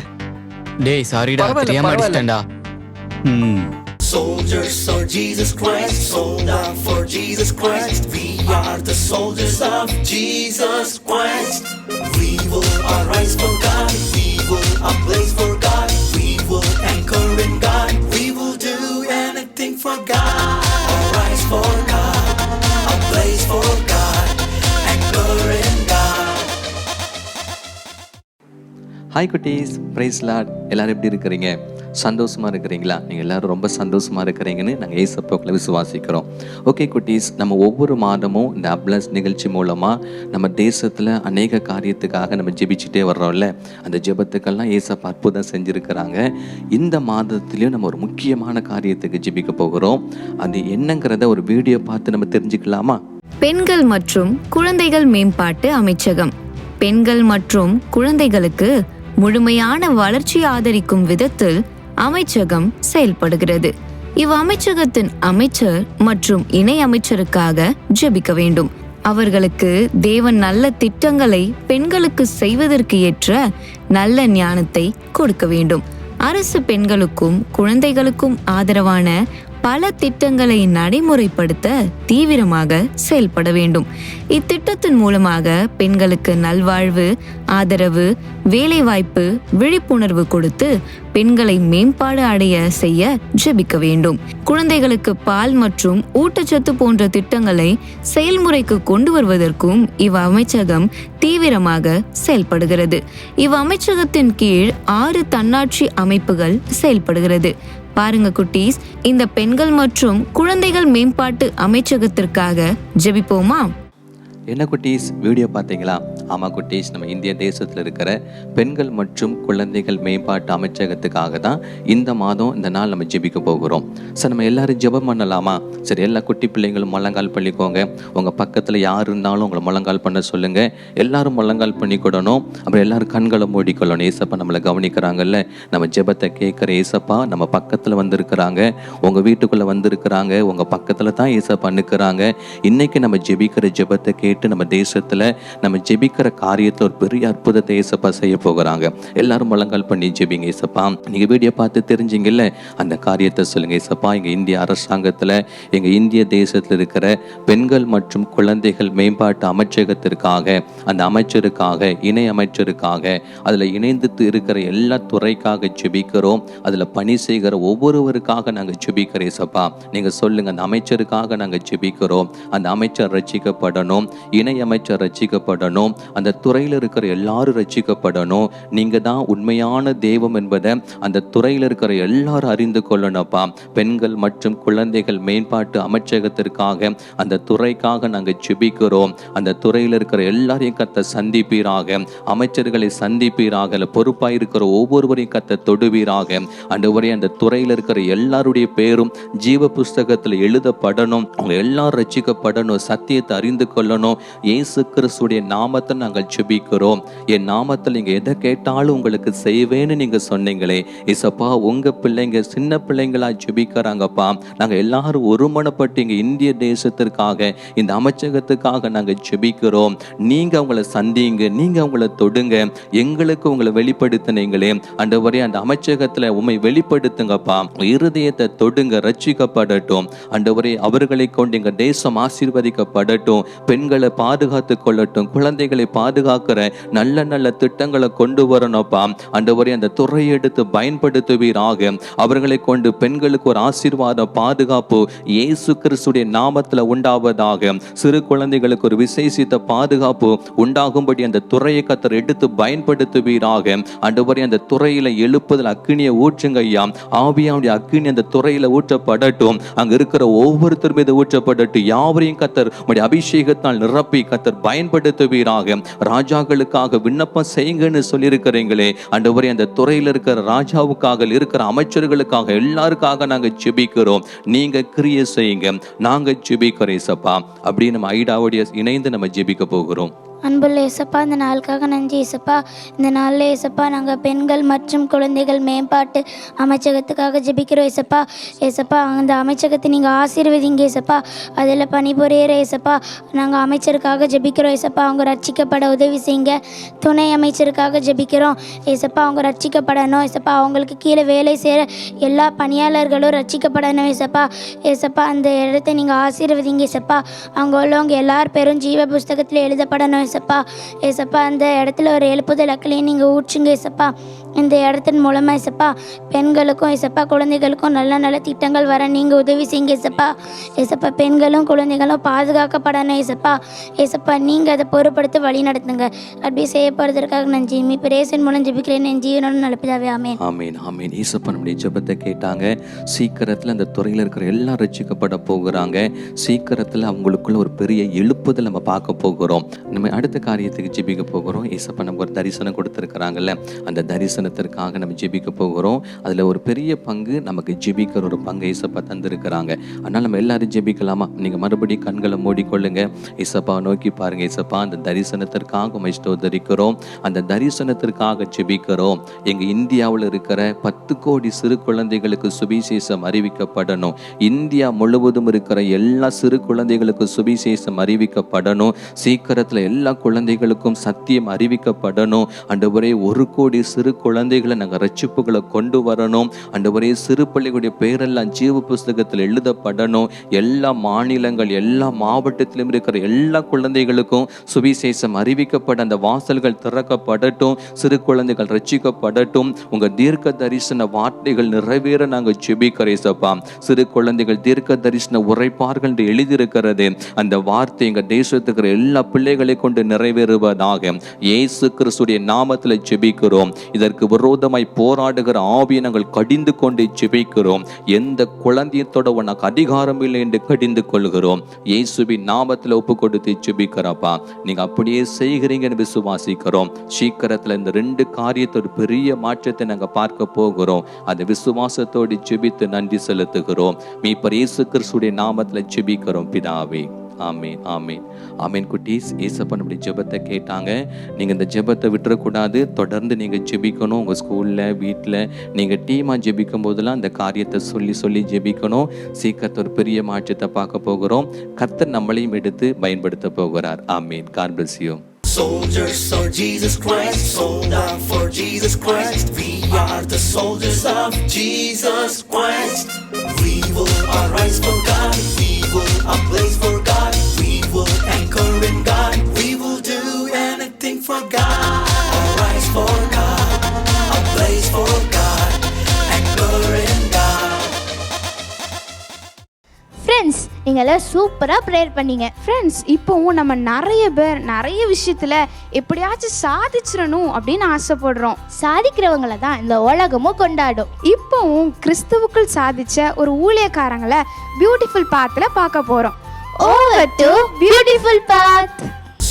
டேய் சாரிடா, தெரியாம அடிச்சிட்டேன்டா. Soldiers of Jesus Christ, sold out for Jesus Christ. We are the soldiers of Jesus Christ. We will arise for God. We will ablaze for God. We will anchor in God. We will do anything for God. Arise for God. Ablaze for God. Anchor in God. Hi குட்டீஸ், price Lord. எல்லாரும் எப்படி இருக்கிறீங்க? சந்தோஷமாக இருக்கிறீங்களா? நீங்கள் எல்லோரும் ரொம்ப சந்தோஷமாக இருக்கிறீங்கன்னு நாங்கள் ஏசப்பாவுக்குள்ள விசுவாசிக்கிறோம். ஓகே குட்டீஸ், நம்ம ஒவ்வொரு மாதமும் இந்த அப்ளஸ் நிகழ்ச்சி மூலமாக நம்ம தேசத்தில் அநேக காரியத்துக்காக நம்ம ஜெபிச்சுட்டே வர்றோம்ல, அந்த ஜெபத்துக்கெல்லாம் ஏசப்பா அற்புதம் செஞ்சுருக்கிறாங்க. இந்த மாதத்துலேயும் நம்ம ஒரு முக்கியமான காரியத்துக்கு ஜெபிக்க போகிறோம். அது என்னங்கிறத ஒரு வீடியோ பார்த்து நம்ம தெரிஞ்சுக்கலாமா? பெண்கள் மற்றும் குழந்தைகள் மேம்பாட்டு அமைச்சகம் பெண்கள் மற்றும் குழந்தைகளுக்கு முழுமையான வளர்ச்சி ஆதரிக்கும் விதத்தில் அமைச்சகம் செயல்படுகிறது. இவ்வமைச்சகத்தின் அமைச்சர் மற்றும் இணை அமைச்சருக்காக ஜெபிக்க வேண்டும். அவர்களுக்கு தேவன் நல்ல திட்டங்களை பெண்களுக்கு செய்வதற்கு ஏற்ற நல்ல ஞானத்தை கொடுக்க வேண்டும். அரசு பெண்களுக்கும் குழந்தைகளுக்கும் ஆதரவான பல திட்டங்களை நடைமுறைப்படுத்த தீவிரமாக செயல்பட வேண்டும். இத்திட்டத்தின் மூலமாக பெண்களுக்கு நல்வாழ்வு, ஆதரவு, வேலைவாய்ப்பு, விழிப்புணர்வு கொடுத்து பெண்களை மேம்பாடு அடைய செய்ய ஜெபிக்க வேண்டும். குழந்தைகளுக்கு பால் மற்றும் ஊட்டச்சத்து போன்ற திட்டங்களை செயல்முறைக்கு கொண்டு வருவதற்கும் இவ்வமைச்சகம் தீவிரமாக செயல்படுகிறது. இவ்வமைச்சகத்தின் கீழ் 6 தன்னாட்சி அமைப்புகள் செயல்படுகிறது. பாருங்க குட்டீஸ், இந்த பெண்கள் மற்றும் குழந்தைகள் மேம்பாட்டு அமைச்சகத்திற்காக ஜெபிப்போமா? என்ன குட்டீஸ், வீடியோ பார்த்தீங்களா? ஆமாம் குட்டீஸ், நம்ம இந்திய தேசத்தில் இருக்கிற பெண்கள் மற்றும் குழந்தைகள் மேம்பாட்டு அமைச்சகத்துக்காக தான் இந்த மாதம் இந்த நாள் நம்ம ஜெபிக்க போகிறோம். சார், நம்ம எல்லாரும் ஜெபம் பண்ணலாமா? சரி, எல்லா குட்டி பிள்ளைங்களும் முழங்கால் பண்ணிக்கோங்க. உங்கள் பக்கத்தில் யார் இருந்தாலும் உங்களை முழங்கால் பண்ண சொல்லுங்கள். எல்லாரும் முழங்கால் பண்ணிக்கிடணும். அப்புறம் எல்லாரும் கண்களை மூடிக்கொள்ளணும். ஏசப்பா நம்மளை கவனிக்கிறாங்கல்ல, நம்ம ஜெபத்தை கேட்குற ஏசப்பா நம்ம பக்கத்தில் வந்திருக்கிறாங்க, உங்கள் வீட்டுக்குள்ளே வந்திருக்கிறாங்க, உங்கள் பக்கத்தில் தான் ஏசப்பா நிற்கிறாங்க. இன்றைக்கி நம்ம ஜெபிக்கிற ஜெபத்தை கேட்டு நம்ம தேசத்தில் நம்ம ஜெபிக்கிற காரியத்தில் ஒரு பெரிய அற்புதத்தை ஏசப்பா செய்ய போகிறாங்க. எல்லாரும் முழங்கால் பண்ணி ஜெபிங்க. ஏசப்பா, நீங்கள் வீடியோ பார்த்து தெரிஞ்சிங்கல்ல, அந்த காரியத்தை சொல்லுங்கள். ஏசப்பா, எங்கள் இந்திய அரசாங்கத்தில் எங்கள் இந்திய தேசத்தில் இருக்கிற பெண்கள் மற்றும் குழந்தைகள் மேம்பாட்டு அமைச்சகத்திற்காக, அந்த அமைச்சருக்காக, இணை அமைச்சருக்காக, அதில் இணைந்து இருக்கிற எல்லா துறைக்காக ஜெபிக்கிறோம். அதில் பணி செய்கிற ஒவ்வொருவருக்காக நாங்கள் ஜெபிக்கிறோம். ஏசப்பா, நீங்கள் சொல்லுங்கள், அந்த அமைச்சருக்காக நாங்கள் ஜெபிக்கிறோம். அந்த அமைச்சர் ரட்சிக்கப்படணும், இணை அமைச்சர் ரட்சிக்கப்படணும், அந்த துறையில் இருக்கிற எல்லாரும் ரட்சிக்கப்படணும். நீங்க தான் உண்மையான தெய்வம் என்பதை அந்த துறையில் இருக்கிற எல்லாரும் அறிந்து கொள்ளணும்ப்பா. பெண்கள் மற்றும் குழந்தைகள் மேம்பாட்டு அமைச்சகத்திற்காக அந்த துறைக்காக நாங்கள் ஜெபிக்கிறோம். அந்த துறையில் இருக்கிற எல்லாரையும் கர்த்தர் சந்திப்பீராக, அமைச்சர்களை சந்திப்பீராக, பொறுப்பாக இருக்கிற ஒவ்வொருவரையும் கர்த்தர் தொடுவீராக. ஆண்டவரே, அந்த துறையில் இருக்கிற எல்லாருடைய பேரும் ஜீவ புஸ்தகத்தில் எழுதப்படணும். அவங்க எல்லாரும் ரட்சிக்கப்படணும், சத்தியத்தை அறிந்து கொள்ளணும். இயேசு கிறிஸ்துடைய நாமத்தை நாங்கள் ஜெபிக்கிறோம். என் நாமத்தில் நீங்க எதை கேட்டாலும் உங்களுக்கு செய்வேன்னு நீங்க சொன்னீங்களே இசப்பா, உங்க பிள்ளைங்க சின்ன பிள்ளைங்களா ஜெபிக்கிறாங்கப்பா. நாங்க எல்லாரும் ஒருமனப்பட்டு இங்க இந்திய தேசத்திற்காக, இந்த அமைச்சகத்துக்காக நாங்க ஜெபிக்கிறோம். நீங்க அவங்கள சந்திங்க, நீங்க அவங்கள தொடுங்க, எங்களுக்கு உங்களை வெளிப்படுத்தினீங்களே ஆண்டவரே, அந்த அமைச்சகத்துல உண்மை வெளிப்படுத்துங்கப்பா. இருதயத்தை தொடுங்க, ரட்சிக்கப்படட்டும் ஆண்டவரே. அவர்களை கொண்டு எங்க தேசம் ஆசீர்வதிக்கப்படட்டும். பெண்களை பாதுகாத்து கொள்ளட்டும், குழந்தைகளை பாதுகாக்கிற நல்ல நல்ல திட்டங்களை கொண்டு வரணும்ப்பா ஆண்டவரே. அந்த துறையை எடுத்து பயன்படுத்துவீராக. அவர்களை கொண்டு பெண்களுக்கு ஒரு ஆசீர்வாத பாதுகாப்பு இயேசு கிறிஸ்துடைய நாமத்துல உண்டாவதாக. சிறு குழந்தைகளுக்கு ஒரு விசேஷித்த பாதுகாப்பு உண்டாகும்படி அந்த துறையை கர்த்தர் எடுத்து பயன்படுத்துவீராக ஆண்டவரே. அந்த துறையில எழுப்புதல் அக்கினியை ஊற்றுங்க ஐயா. ஆவியாவுடைய அக்கினி அந்த துறையில ஊற்றப்படட்டும். அங்க இருக்கிற ஒவ்வொருத்தர் மீது ஊற்றப்படட்டும். யாவரையும் கர்த்தர் உம்முடைய அபிஷேகத்தால் நிரப்பி கர்த்தர் பயன்படுத்துவீராக. ராஜாக்களுக்காக விண்ணப்பம் செய்யுங்கன்னு சொல்லியிருக்கிறீங்களே ஆண்டவரே, அந்த துறையில இருக்கிற ராஜாவுக்காக, இருக்கிற அமைச்சர்களுக்காக, எல்லாருக்காக நாங்க ஜெபிக்கிறோம். நீங்க கிரியை செய்யுங்க, நாங்க ஜெபிக்கிறோம் இயேசப்பா. அப்படி நம்ம ஐடாவோட இணைந்து நம்ம ஜெபிக்க போகிறோம். அன்புள்ள இயேசப்பா, இந்த நாளுக்காக நன்றி இயேசப்பா. இந்த நாளில் இயேசப்பா நாங்கள் பெண்கள் மற்றும் குழந்தைகள் மேம்பாட்டு அமைச்சகத்துக்காக ஜெபிக்கிறோம் இயேசப்பா. இயேசப்பா, அந்த அமைச்சகத்தை நீங்கள் ஆசீர்வதிங்க இயேசப்பா. அதில் பணிபுரியிற இயேசப்பா நாங்கள் அமைச்சருக்காக ஜெபிக்கிறோம் இயேசப்பா. அவங்க ரட்சிக்கப்பட உதவி செய்யுங்க. துணை அமைச்சருக்காக ஜெபிக்கிறோம் இயேசப்பா. அவங்க ரட்சிக்கப்படணும் இயேசப்பா. அவங்களுக்கு கீழே வேலை செய்கிற எல்லா பணியாளர்களும் ரட்சிக்கப்படணும் இயேசப்பா. இயேசப்பா, அந்த இடத்த நீங்கள் ஆசீர்வதிங்க இயேசப்பா. அவங்க உள்ளவங்க எல்லார் பேரும் ஜீவ புஸ்தகத்தில் எழுதப்படணும் இயேசப்பா. இயேசப்பா, அந்த இடத்துல ஒரு எழுப்புதல் அக்கலையும் நீங்கள் ஊற்றுங்க இயேசப்பா. இந்த இடத்தின் மூலமாக இயேசப்பா பெண்களுக்கும் இயேசப்பா குழந்தைகளுக்கும் நல்ல நல்ல திட்டங்கள் வர நீங்கள் உதவி செய்யுங்க இயேசப்பா. இயேசப்பா, பெண்களும் குழந்தைகளும் பாதுகாக்கப்படணும் இயேசப்பா. இயேசப்பா, நீங்கள் அதை பொறுப்படுத்தி வழி நடத்துங்க. அப்படி செய்யப்படுறதுக்காக நன்றி. இப்போ ரேசன் மூலம் ஜெபிக்கிறேன் என் ஜீவனோட நடப்பிதாவே. ஆமென். ஆமீன் ஆமீன். இயேசப்பா நம்முடைய ஜெபத்தை கேட்டாங்க. சீக்கிரத்தில் அந்த துறையில் இருக்கிற எல்லாம் ரட்சிக்கப்பட போகிறாங்க. சீக்கிரத்தில் அவங்களுக்குள்ள ஒரு பெரிய எழுப்புதல் நம்ம பார்க்க போகிறோம். நம்ம அடுத்த காரியத்துக்கு ஜெபிக்க போகிறோம். இயேசப்பா நமக்கு ஒரு தரிசனம் கொடுத்துருக்குறாங்கல்ல, அந்த தரிசனத்திற்காக நம்ம ஜெபிக்க போகிறோம். அதில் ஒரு பெரிய பங்கு நமக்கு ஜெபிக்கிற ஒரு பங்கு இயேசப்பா தந்திருக்கிறாங்க. அதனால் நம்ம எல்லாரும் ஜெபிக்கலாமா? நீங்கள் மறுபடியும் கண்களை மூடிக்கொள்ளுங்க. இயேசப்பா நோக்கி பாருங்க. இயேசப்பா, அந்த தரிசனத்திற்காக உம்மை ஸ்தோத்திரிக்கிறோம். அந்த தரிசனத்திற்காக ஜெபிக்கிறோம். எங்கள் இந்தியாவில் இருக்கிற 10 கோடி சிறு குழந்தைகளுக்கு சுவிசேஷம் அறிவிக்கப்படணும். இந்தியா முழுவதும் இருக்கிற எல்லா சிறு குழந்தைகளுக்கு சுவிசேஷம் அறிவிக்கப்படணும். சீக்கிரத்தில் எல்லா குழந்தைகளுக்கும் சத்தியம் அறிவிக்கப்படணும். ஆண்டவரே, 1 கோடி சிறு குழந்தைகளை நாங்கள் ரட்சிப்புகளை கொண்டு வரணும். ஆண்டவரே, சிறு பிள்ளைகளுடைய பெயரெல்லாம் ஜீவ புஸ்தகத்தில் எழுதப்படணும். எல்லா மாநிலங்கள், எல்லா மாவட்டத்திலும் இருக்கிற எல்லா குழந்தைகளுக்கும் சுவிசேஷம் அறிவிக்கப்பட அந்த வாசல்கள் திறக்கப்படட்டும். சிறு குழந்தைகள் ரட்சிக்கப்படட்டும். உங்க தீர்க்க தரிசன வார்த்தைகள் நிறைவேற நாங்கள் ஜெபிக்கிறேசப்பா. சிறு குழந்தைகள் தீர்க்க தரிசன உரைப்பார்கள் என்று எழுதியிருக்கிறது. அந்த வார்த்தை எங்க தேசத்துக்கு எல்லா பிள்ளைகளை கொண்டு நிறைவேறுவதாக இயேசு கிறிஸ்துடைய நாமத்தில் ஜெபிக்கிறோம். இதற்கு விரோதமாய் போராடுகிற ஆவியை நாங்கள் கடிந்து கொண்டு ஜெபிக்கிறோம். எந்த குழந்தையத்தோட உனக்கு அதிகாரம் இல்லை என்று கடிந்து கொள்கிறோம். இயேசுவின் நாமத்தில் ஒப்பு கொடுத்து ஜெபிக்கிறப்பா. நீங்க அப்படியே செய்கிறீங்கன்னு விசுவாசிக்கிறோம். சீக்கிரத்தில் இந்த 2 காரியத்தோட பெரிய மாற்றத்தை நாங்கள் பார்க்க போகிறோம். அந்த விசுவாசத்தோடு ஜெபித்து நன்றி செலுத்துகிறோம். மீட்பர் இயேசு கிறிஸ்துடைய நாமத்தில் ஜெபிக்கிறோம் பிதாவே. ஆமீன் ஆமீன் ஆமீன். குட்டீஸ், ஏசப்பா நம்முடைய ஜெபத்தை கேட்டாங்க. நீங்கள் இந்த ஜெபத்தை விட்டுறக்கூடாது. தொடர்ந்து நீங்கள் ஜெபிக்கணும். உங்கள் ஸ்கூலில், வீட்டில் நீங்கள் டீமாக ஜெபிக்கும் போதெல்லாம் அந்த காரியத்தை சொல்லி ஜெபிக்கணும். சீக்கிரத்தை ஒரு பெரிய மாற்றத்தை பார்க்க போகிறோம். கர்த்தர் நம்மளையும் எடுத்து பயன்படுத்த போகிறார். ஆமீன். God bless you. Soldiers of Jesus Christ, sold out for Jesus Christ. We are the soldiers of Jesus Christ. We will arise for God. We will ablaze for God. We will anchor in God. We will do anything for God. Arise for God. Ablaze for God. Anchor in God. Friends, நீங்களாம் சூப்பராக prayer பண்ணீங்க. Friends, இப்போவும் நம்ம நிறைய பேர் நிறைய விஷயத்தில் எப்படியாச்சும் சாதிச்சிடணும் அப்படின்னு ஆசைப்படுறோம். சாதிக்கிறவங்கள தான் இந்த உலகமும் கொண்டாடும். இப்போவும் கிறிஸ்துவுக்குள் சாதிச்ச ஒரு ஊழியக்காரங்களை பியூட்டிஃபுல் பாத்தில் பார்க்க போகிறோம். Over to Beautiful Path.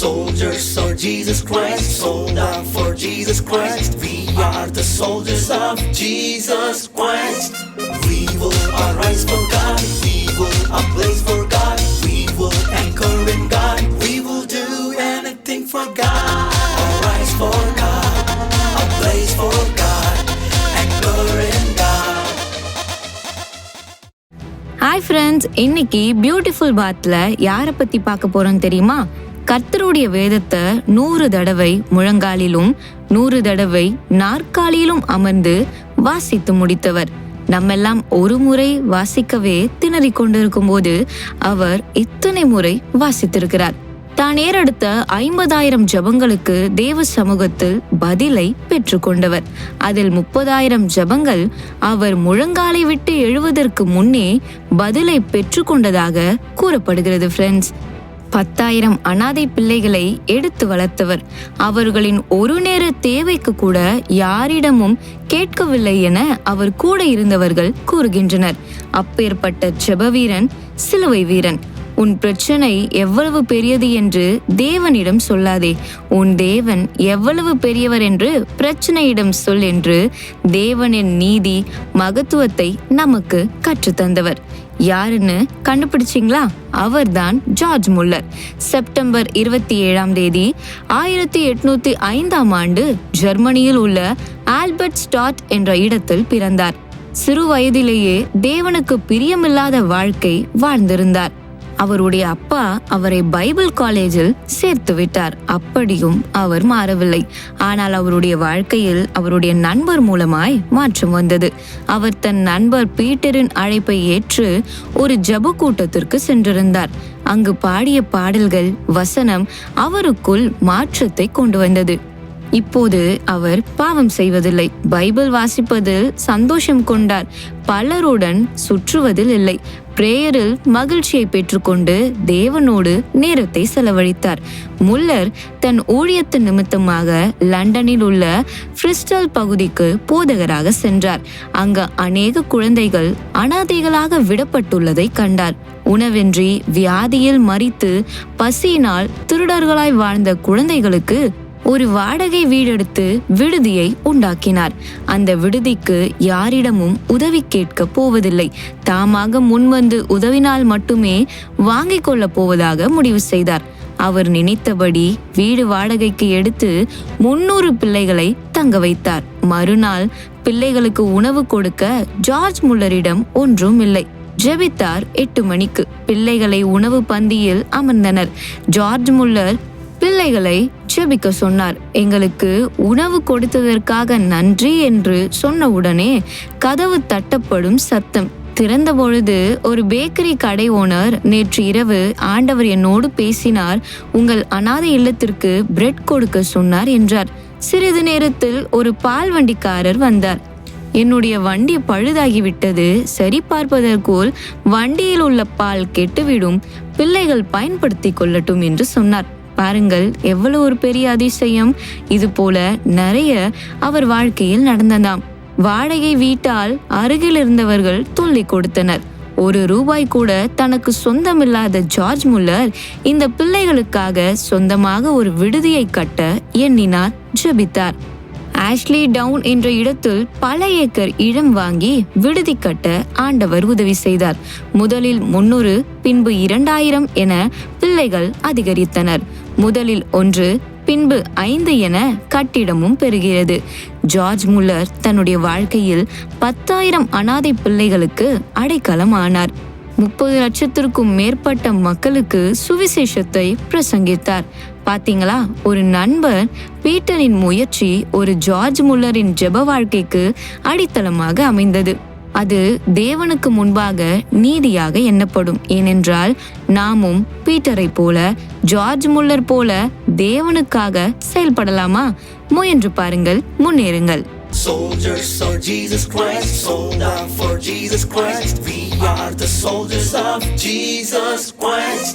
Soldiers of Jesus Christ, sold out for Jesus Christ. We are the soldiers of Jesus Christ. We will arise for God. We will ablaze for God. We will anchor in God. We will do anything for God. Arise for God. Ablaze for God. Anchor in God. Hi friends, இன்னைக்கு beautiful பாத்ல யாரை பத்தி பார்க்க போறோம் தெரியுமா? கர்த்தருடைய வேதத்தை 100 தடவை முழங்காலிலும் 100 தடவை நாற்காலியிலும் அமர்ந்து வாசித்து முடித்தவர். நம்மெல்லாம் ஒரு முறை வாசிக்கவே திணறிக் கொண்டிருக்கும் போது அவர் இத்தனை முறை வாசித்திருக்கிறார். தான் ஏறெடுத்த 50,000 ஜபங்களுக்கு தேவ சமூகத்தில் பதிலை பெற்றுக்கொண்டவர். அதில் 30,000 ஜபங்கள் அவர் முழங்காலை விட்டு எழுவதற்கு முன்னே பதிலை பெற்றுக்கொண்டதாக கூறப்படுகிறது. ஃப்ரெண்ட்ஸ், 10,000 அனாதை பிள்ளைகளை எடுத்து வளர்த்தவர். அவர்களின் ஒரு நேர தேவைக்கு கூட யாரிடமும் கேட்கவில்லை என அவர் கூட இருந்தவர்கள் கூறுகின்றனர். அப்பேற்பட்ட ஜெபவீரன், சிலுவை வீரன். உன் பிரச்சனை எவ்வளவு பெரியது என்று தேவனிடம் சொல்லாதே, உன் தேவன் எவ்வளவு பெரியவர் என்று பிரச்சனையிடம் சொல் என்று தேவனின் நீதி மகத்துவத்தை நமக்கு கற்றுத்தந்தவர். யாருன்னு கண்டுபிடிச்சிங்களா? அவர்தான் ஜார்ஜ் முல்லர். செப்டம்பர் 27 1805 ஜெர்மனியில் உள்ள ஆல்பர்ட் ஸ்டாட் என்ற இடத்தில் பிறந்தார். சிறு வயதிலேயே தேவனுக்கு பிரியமில்லாத வாழ்க்கை வாழ்ந்திருந்தார். அவருடைய அப்பா அவரை பைபிள் காலேஜில் சேர்த்து விட்டார். அப்படியும் அவர் மாறவில்லை. ஆனால் அவருடைய வாழ்க்கையில் அவருடைய நண்பர் மூலமாய் மாற்றம் வந்தது. அவர் தன் நண்பர் பீட்டரின் அழைப்பை ஏற்று ஒரு ஜெப கூட்டத்திற்கு சென்றிருந்தார். அங்கு பாடிய பாடல்கள், வசனம் அவருக்குள் மாற்றத்தை கொண்டு வந்தது. இப்போது அவர் பாவம் செய்வதில்லை, பைபிள் வாசிப்பதில் சந்தோஷம் கொண்டார், பலருடன் சுற்றுவதில் இல்லை, பிரேயரில் மகிழ்ச்சியை பெற்றுக்கொண்டு தேவனோடு நேரத்தை செலவழித்தார். முல்லர் தன் ஊழியத்தின் நிமித்தமாக லண்டனில் உள்ள பிரிஸ்டல் பகுதிக்கு போதகராக சென்றார். அங்கு அநேக குழந்தைகள் அனாதைகளாக விடப்பட்டுள்ளதை கண்டார். உணவின்றி வியாதியில் மரித்து பசியினால் திருடர்களாய் வாழ்ந்த குழந்தைகளுக்கு ஒரு வாடகை வீடெடுத்து விடுதியை உண்டாக்கினார். அந்த விடுதிக்கு யாரிடமும் உதவி கேட்க போவதில்லை, தாமாக முன்வந்து உதவினால் மட்டுமே வாங்கிக் கொள்ள போவதாக முடிவு செய்தார். அவர் நினைத்தபடி வீடு வாடகைக்கு எடுத்து 300 பிள்ளைகளை தங்க வைத்தார். மறுநாள் பிள்ளைகளுக்கு உணவு கொடுக்க ஜார்ஜ் முல்லரிடம் ஒன்றும் இல்லை. ஜெபித்தார். 8 மணிக்கு பிள்ளைகளை உணவு பந்தியில் அமர்ந்தனர். ஜார்ஜ் முல்லர் பிள்ளைகளை ஜெபிக்க சொன்னார். எங்களுக்கு உணவு கொடுத்ததற்காக நன்றி என்று சொன்னவுடனே கதவு தட்டப்படும் சத்தம். திறந்த பொழுது ஒரு பேக்கரி கடை ஓனர், நேற்று இரவு ஆண்டவர் என்னோடு பேசினார், உங்கள் அனாதை இல்லத்திற்கு பிரெட் கொடுக்க சொன்னார் என்றார். சிறிது நேரத்தில் ஒரு பால் வண்டிக்காரர் வந்தார். என்னுடைய வண்டி பழுதாகிவிட்டது, சரி பார்ப்பதற்குள் வண்டியில் உள்ள பால் கெட்டுவிடும், பிள்ளைகள் பயன்படுத்தி கொள்ளட்டும் என்று சொன்னார். பாருங்கள், எவ்வளவு ஒரு பெரிய அதிசயம். இது போல நிறைய அவர் வாழ்க்கையில் நடந்ததாம். வாடகை வீட்டால் அருகில் இருந்தவர்கள் தொல்லை கொடுத்தனர். 1 ரூபாய் கூட தனக்கு சொந்தமில்லாத ஜார்ஜ் முல்லர் இந்த பிள்ளைகளுக்காக சொந்தமாக ஒரு விடுதியை கட்ட எண்ணினார், ஜெபித்தார். ஆஷ்லி டவுன் என்ற இடத்தில் பல ஏக்கர் இடம் வாங்கி விடுதி கட்ட ஆண்டவர் உதவி செய்தார். முதலில் 300, பின்பு 2000 என பிள்ளைகள் அதிகரித்தனர். முதலில் 1, பின்பு 5 என கட்டிடமும் பெறுகிறது. ஜார்ஜ் முல்லர் தன்னுடைய வாழ்க்கையில் 10,000 அனாதை பிள்ளைகளுக்கு அடைக்கலம் ஆனார். 30 லட்சத்திற்கும் மேற்பட்ட மக்களுக்கு சுவிசேஷத்தை பிரசங்கித்தார். பாத்தீங்களா, ஒரு நண்பர் பீட்டரின் முயற்சி ஒரு ஜார்ஜ் முல்லரின் ஜெப வாழ்க்கைக்கு அடித்தளமாக அமைந்தது. அது தேவனுக்கு முன்பாக நீதியாக எண்ணப்படும். ஏனென்றால் நாமும் பீட்டரை போல, ஜார்ஜ் முல்லர் போல தேவனுக்காக செயல்படலாமா? முயன்று பாருங்கள், முன்னேறுங்கள். Soldiers of Jesus Christ, sold out for Jesus Christ. We are the soldiers of Jesus Christ.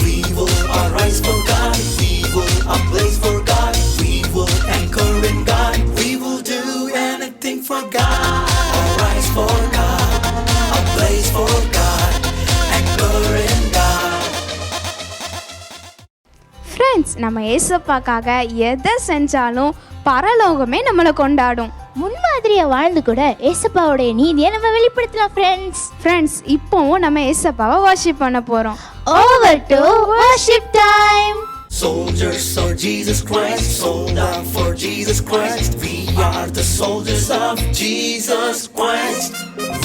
We will arise for God, we will ablaze for God, we will anchor in God, we will do anything for God. Arise for God, ablaze for God, anchor in God. Friends, நம்ம ஏசப்பாக்காக எதை செஞ்சாலும் பரலோகமே நம்மளை கொண்டாடும். முன்மாதிரியை வாழ்ந்து கூட ஏசப்பாவுடைய நீதியை நம்ம வெளிப்படுத்தலாம். ஃப்ரெண்ட்ஸ், இப்போவும் நம்ம ஏசப்பாவை வர்ஷிப் பண்ண போகிறோம். Over to worship time. Soldiers of Jesus Christ, sold out for Jesus Christ. We are the soldiers of Jesus Christ.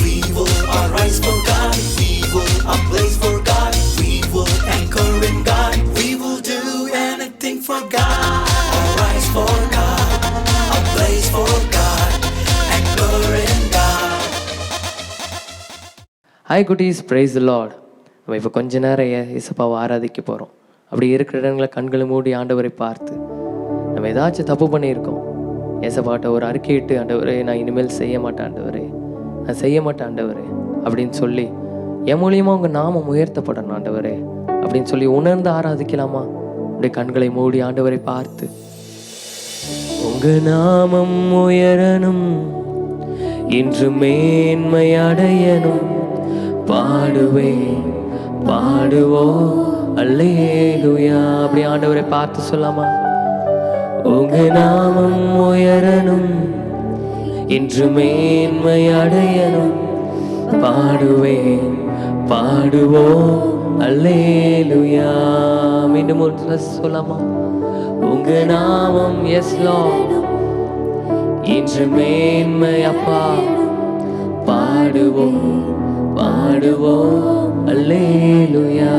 We will arise for God, we will ablaze for God, we will anchor in God, we will do anything for God. Arise for God, ablaze for God, anchor in God. Hi குட்டீஸ், praise the Lord. நம்ம இப்போ கொஞ்ச நேரம் இயேசுப்பாவை ஆராதிக்க போகிறோம். அப்படி இருக்கிற இடங்களை கண்களை மூடி ஆண்டவரை பார்த்து நம்ம ஏதாச்சும் தப்பு பண்ணியிருக்கோம், ஏசப்பாட்ட ஒரு அறிக்கையிட்டு, ஆண்டவரே நான் இனிமேல் செய்ய மாட்டேன், ஆண்டவரே நான் செய்ய மாட்டேன் ஆண்டவரே அப்படின்னு சொல்லி என் மூலியமாக உங்கள் நாமம் உயர்த்தப்படணும் ஆண்டவரே அப்படின்னு சொல்லி உணர்ந்து ஆராதிக்கலாமா? அப்படியே கண்களை மூடி ஆண்டவரை பார்த்து, உங்கள் நாமம் உயரணும், இன்று மேன்மை அடையணும், பாடுவேன் பாடுவோம் அல்லேலூயா. அப்படி ஆண்டவரை பார்த்து சொல்லாமா? உங்க நாமம் உயரணும், இன்று மேன்மை அடையணும், பாடுவேன் பாடுவோம் அல்லேலூயா. மீண்டும் ஒரு சொல்லாமா? உங்க நாமம் எஸ் லார்ட், இன்று மேன்மை அப்பா, பாடுவோம் பாடுவோம் அல்லேலூயா.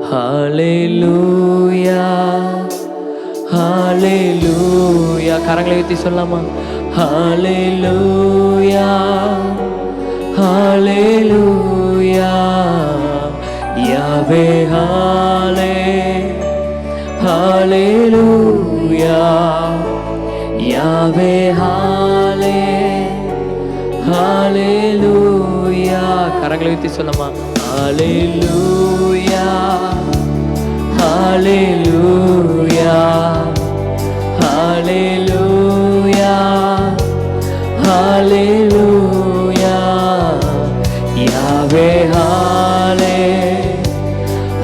ஹல்லேலூயா ஹல்லேலூயா. கரங்களை உயர்த்தி சொல்லலாமா? ஹல்லேலூயா ஹல்லேலூயா. யாவே ஹல்லே ஹல்லேலூயா. யாவே ஹல்லே ஹல்லேலூயா. கரங்களை உயர்த்தி சொல்லலாமா? ஹல்லேலூயா ஹல்லேலூயா ஹல்லேலூயா ஹல்லேலூயா. யாவே ஹல்லே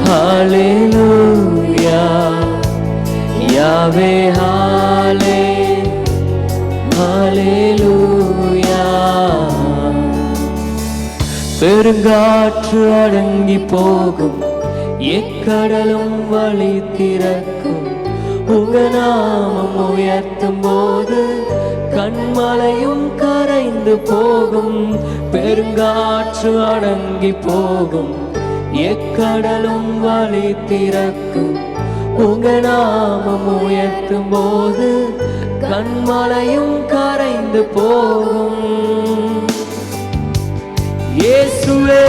ஹல்லேலூயா. யாவே ஹல்லே ஹல்லேலூயா. பெருங்காற்று அடங்கி போகும், எக்கடலும் வழி திறக்கும், உங்க நாமம் உயர்த்தும் போது கண்மலையும் கரைந்து போகும். பெருங்காற்று அடங்கி போகும், எக்கடலும் வழி திறக்கும், உங்க நாமம் உயர்த்தும் போது கண்மலையும் கரைந்து போகும். இயேசுவே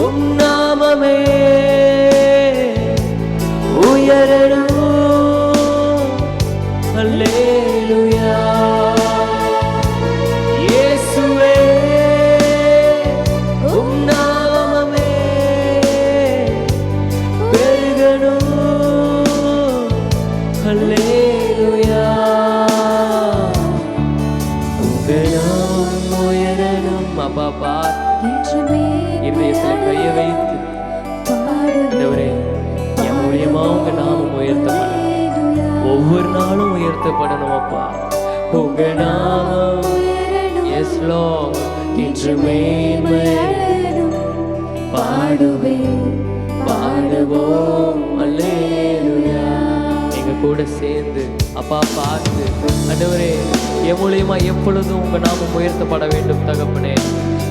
உம் நாமமே உயரணும், அல்லேலூயா. இயேசுவே உம் நாமமே பெருகணும், அல்லேலூயா. உங்க நாமம் உயரணும் அப்பா. இதயத்தில் கையை வைத்து ஆண்டவரே என் மூலியமா உங்க நாமம் உயர்த்தப்படணும், ஒவ்வொரு நாளும் உயர்த்தப்படணும் அப்பா. உங்க நாமம் எஸ் லார்ட், இன்று மேன்மை பாடுவேன் பாடுவோம் அல்லேலூயா. எங்க கூட சேர்ந்து அப்பா பார்த்து ஆண்டவரே என் மூலியமா எப்பொழுதும் உங்க நாமம் உயர்த்தப்பட வேண்டும் தகப்பனே.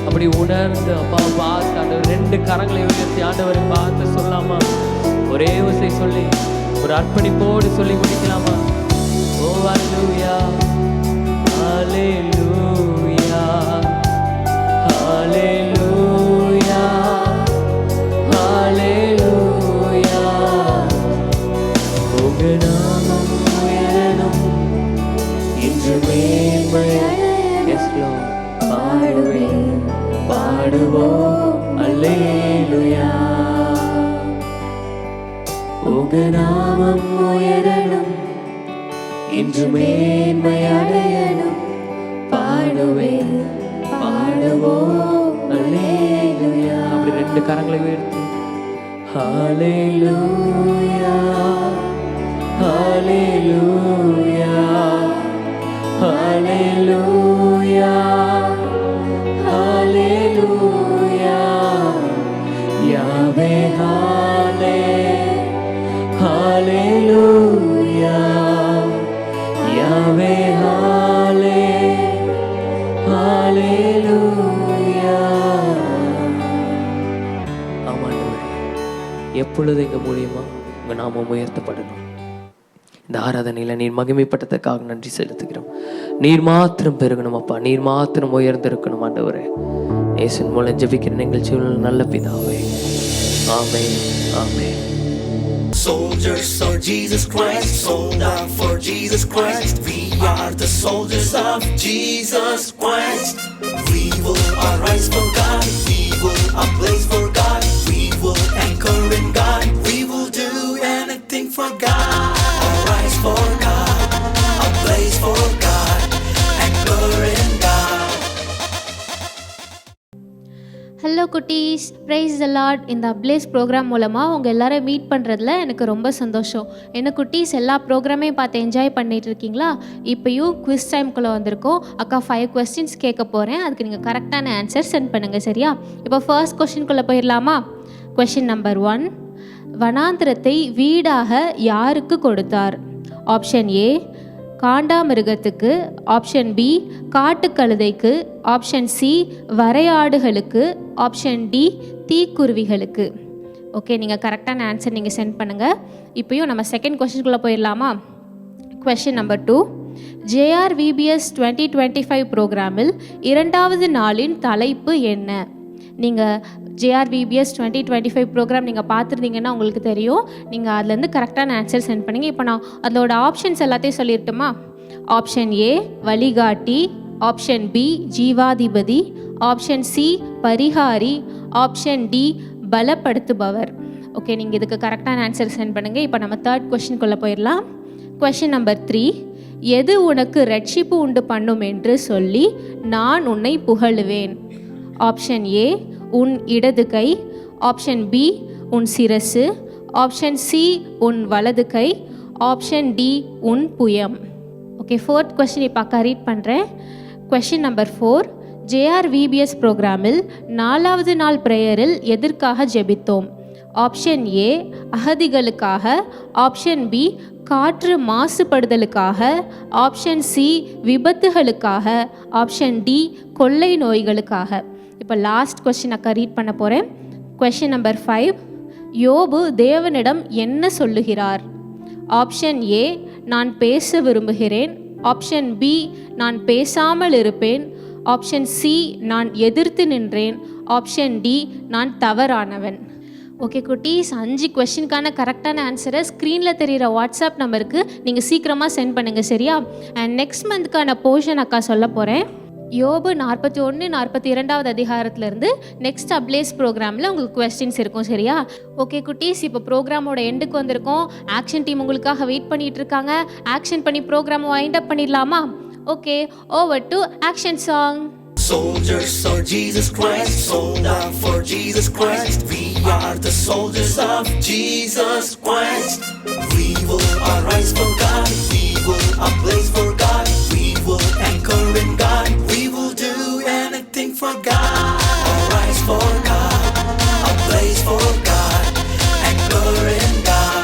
அப்படி உணர்ந்து அப்பா பார்த்து ஆண்டவர் ரெண்டு கரங்களை உயர்த்தி ஆண்டவரை பார்த்து சொல்லாமா? ஒரே ஓசை சொல்லி ஒரு அர்ப்பணிப்போடு சொல்லி முடிக்கலாமா? ஓ அல்லேலூயா அல்லேலூயா அல்லேலூயா அல்லேலூயா. உங்க நாமம் உயரணும், பாடுவோம் அல்லேலூயா. உங்க நாமம் உயரணும், இன்று மேன்மை அடையணும், பாடுவோம் அல்லேலூயா. அப்படி ரெண்டு கரங்களை உயர்த்தி ஹalleluya ஹalleluya ஹalleluya ஹalleluya யாவே ஹalleluya யாவே ஹalleluya. ஆமாண்டவரே, எப்பொழுது எங்க மூலியமா உங்க நாமம் உயர்த்தப்படணும். இந்த ஆராதனையில் நீர் மகிமைப்பட்டதுக்காக நன்றி செலுத்துகிறோம். நீர் மாத்திரம் பெருகணும் அப்பா, நீர் மாத்திரம் உயர்ந்திருக்கணும் ஆண்டவரே. இயேசுவின் மூலம் ஜெபிக்கிற எங்கள் ஜீவனில் நல்ல பிதாவே, ஆமென் ஆமென். Soldiers of Jesus Christ, sold out for Jesus Christ. We are the soldiers of Jesus Christ. We will arise for God, we will ablaze for God, we will anchor in God, we will do anything for God. Arise for God, ablaze for God, anchor in God. Hello குட்டீஸ், price தி Lord. இந்த ablaze program மூலமாக உங்கள் எல்லோரும் meet பண்ணுறதுல எனக்கு ரொம்ப சந்தோஷம். என்ன குட்டீஸ், எல்லா ப்ரோக்ராமையும் பார்த்து என்ஜாய் பண்ணிட்டு இருக்கீங்களா? இப்போயும் குவிஸ் டைம்குள்ளே வந்திருக்கோம். அக்கா 5 questions கேட்க போகிறேன், அதுக்கு நீங்கள் கரெக்டான ஆன்சர் சென்ட் பண்ணுங்கள், சரியா? இப்போ ஃபர்ஸ்ட் கொஸ்டின்குள்ளே போயிடலாமா? கொஸ்டின் நம்பர் 1, வனாந்திரத்தை வீடாக யாருக்கு கொடுத்தார்? ஆப்ஷன் ஏ காண்டாமிருகத்துக்கு, ஆப்ஷன் பி காட்டுக்கழுதைக்கு, ஆப்ஷன் சி வரையாடுகளுக்கு, ஆப்ஷன் டி தீக்குருவிகளுக்கு. ஓகே, நீங்கள் கரெக்டான ஆன்சர் நீங்கள் சென்ட் பண்ணுங்கள். இப்போயும் நம்ம செகண்ட் கொஸ்டின்குள்ளே போயிடலாமா? கொஸ்டின் நம்பர் 2, JRVBS 2025 ப்ரோக்ராமில் 2வது நாளின் தலைப்பு என்ன? நீங்கள் JRVBS 2025 ப்ரோக்ராம் நீங்கள் பார்த்துருந்தீங்கன்னா உங்களுக்கு தெரியும். நீங்கள் அதுலேருந்து கரெக்டான ஆன்சர் சென்ட் பண்ணிங்க. இப்போ நான் அதோட ஆப்ஷன்ஸ் எல்லாத்தையும் சொல்லிட்டுமா? ஆப்ஷன் ஏ வழிகாட்டி, ஆப்ஷன் பி ஜீவாதிபதி, ஆப்ஷன் சி பரிகாரி, ஆப்ஷன் டி பலப்படுத்துபவர். ஓகே, நீங்கள் இதுக்கு கரெக்டான ஆன்சர் சென்ட் பண்ணுங்கள். இப்போ நம்ம தேர்ட் கொஸ்டின்குள்ளே போயிடலாம். கொஸ்டின் நம்பர் 3, எது உனக்கு ரட்சிப்பு உண்டு பண்ணும் என்று சொல்லி நான் உன்னை புகழுவேன்? ஆப்ஷன் ஏ உன் இடது கை, ஆப்ஷன் பி உன் சிரசு, ஆப்ஷன் சி உன் வலது கை, ஆப்ஷன் டி உன் புயம். ஓகே, ஃபோர்த் கொஸ்டின் இப்போ அக்கா ரீட் பண்ணுறேன். கொஸ்டின் நம்பர் 4, JRVBS ப்ரோக்ராமில் 4வது நாள் ப்ரேயரில் எதற்காக ஜெபித்தோம்? ஆப்ஷன் ஏ அகதிகளுக்காக, ஆப்ஷன் பி காற்று மாசுபடுதலுக்காக, ஆப்ஷன் சி விபத்துகளுக்காக, ஆப்ஷன் டி கொள்ளை நோய்களுக்காக. இப்போ லாஸ்ட் கொஸ்டின் அக்கா ரீட் பண்ண போகிறேன். கொஸ்டின் நம்பர் 5, யோபு தேவனிடம் என்ன சொல்லுகிறார்? ஆப்ஷன் ஏ நான் பேச விரும்புகிறேன், ஆப்ஷன் பி நான் பேசாமல் இருப்பேன், ஆப்ஷன் சி நான் எதிர்த்து நின்றேன், ஆப்ஷன் டி நான் தவறானவன். ஓகே குட்டீஸ், 5 கொஸ்டினுக்கான கரெக்டான ஆன்சரை ஸ்க்ரீனில் தெரிகிற வாட்ஸ்அப் நம்பருக்கு நீங்கள் சீக்கிரமாக சென்ட் பண்ணுங்கள், சரியா? அண்ட் நெக்ஸ்ட் மந்த்க்கான போர்ஷன் அக்கா சொல்ல போகிறேன். யோபு 41, 42வது அதிகாரத்துலேருந்து நெக்ஸ்ட் அப்ளேஸ் ப்ரோக்ராமில் உங்களுக்கு கொஸ்டின்ஸ் இருக்கும், சரியா? ஓகே குட்டீஸ், இப்போ ப்ரோக்ராமோட எண்டுக்கு வந்திருக்கோம். ஆக்ஷன் டீம் உங்களுக்காக வெயிட் பண்ணிகிட்டு இருக்காங்க. ஆக்ஷன் பண்ணி ப்ரோக்ராமை வைண்ட் அப் பண்ணிடலாமா? Okay, over to action song. Soldiers of Jesus Christ, sold out for Jesus Christ. We are the soldiers of Jesus Christ. We will arise for God, we will ablaze for God, we will anchor in God, we will do anything for God. Arise for God, ablaze for God, anchor in God.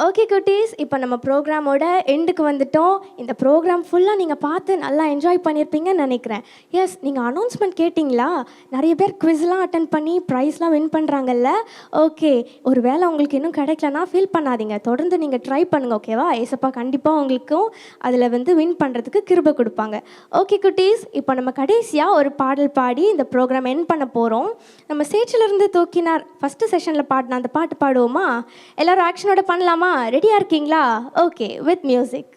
Okay குட்டீஸ், இப்போ நம்ம ப்ரோக்ராமோட எண்டுக்கு வந்துட்டோம். இந்த program ஃபுல்லாக நீங்கள் பார்த்து நல்லா என்ஜாய் பண்ணியிருப்பீங்கன்னு நினைக்கிறேன். எஸ், நீங்கள் அனௌன்ஸ்மெண்ட் கேட்டிங்களா? நிறைய பேர் குவிஸ்லாம் அட்டன் பண்ணி ப்ரைஸ்லாம் வின் பண்ணுறாங்கல்ல. ஓகே, ஒரு வேளை உங்களுக்கு இன்னும் கிடைக்கலனா ஃபீல் பண்ணாதீங்க, தொடர்ந்து நீங்கள் ட்ரை பண்ணுங்கள், ஓகேவா? ஏசப்பா கண்டிப்பாக உங்களுக்கும் அதில் வின் பண்ணுறதுக்கு கிருபை கொடுப்பாங்க. ஓகே குட்டீஸ், இப்போ நம்ம கடைசியாக ஒரு பாடல் பாடி இந்த ப்ரோக்ராம் எண்ட் பண்ண போகிறோம். நம்ம சேற்றிலிருந்து தூக்கினார் ஃபஸ்ட்டு செஷனில் பாடின அந்த பாட்டு பாடுவோமா? எல்லோரும் ஆக்ஷனோட பண்ணலாமா? ரெடியாக இருக்கீங்களா? Okay, with music.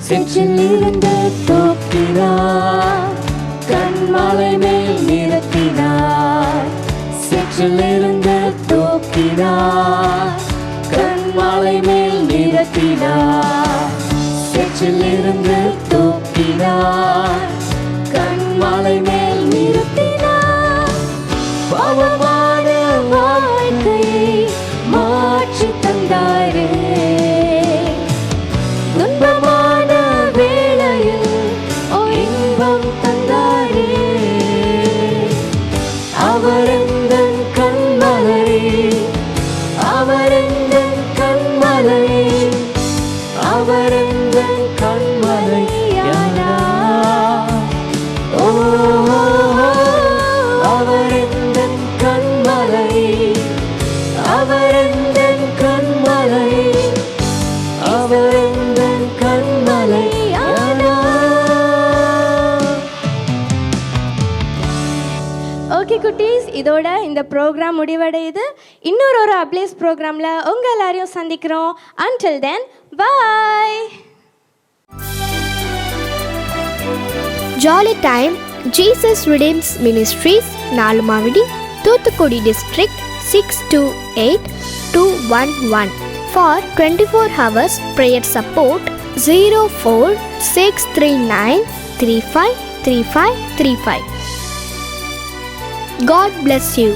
சேற்றிலிருந்து தூக்கினார், கண்மலை மேல் நிறுத்தினார். சேற்றிலிருந்து தூக்கினார், கண்மலை மேல் நிறுத்தினார். சேற்றிலிருந்து தூக்கினார், கண்மலை மேல் நிறுத்தினார். பாவமான வாழ்க்கையை மாற்றி தந்தாரே, துன்பமான வேளையில் இன்பம் தந்தாரே. அவர் எந்தன் கண்மலை, அவர் எந்தன் கண்மலை, அவர் எந்தன் கண்மலையானார். ஓ, அவர் எந்தன் கண்மலை, அவர் எந்தன் கண்மலை, அவர் எந்தன் கண்மலையானார். ஓகே குட்டீஸ், இதோட இந்த ப்ரோக்ராம் முடிவடையுது. இன்னொரு அப்ளேஸ் ப்ரோக்ராமில் உங்கள் எல்லாரையும் சந்திக்கிறோம். Until then, bye. Jolly Time Jesus Redeems Ministries, Nalumavidi, Thuthukudi District 628211. For 24 hours prayer support 04639353535. God bless you.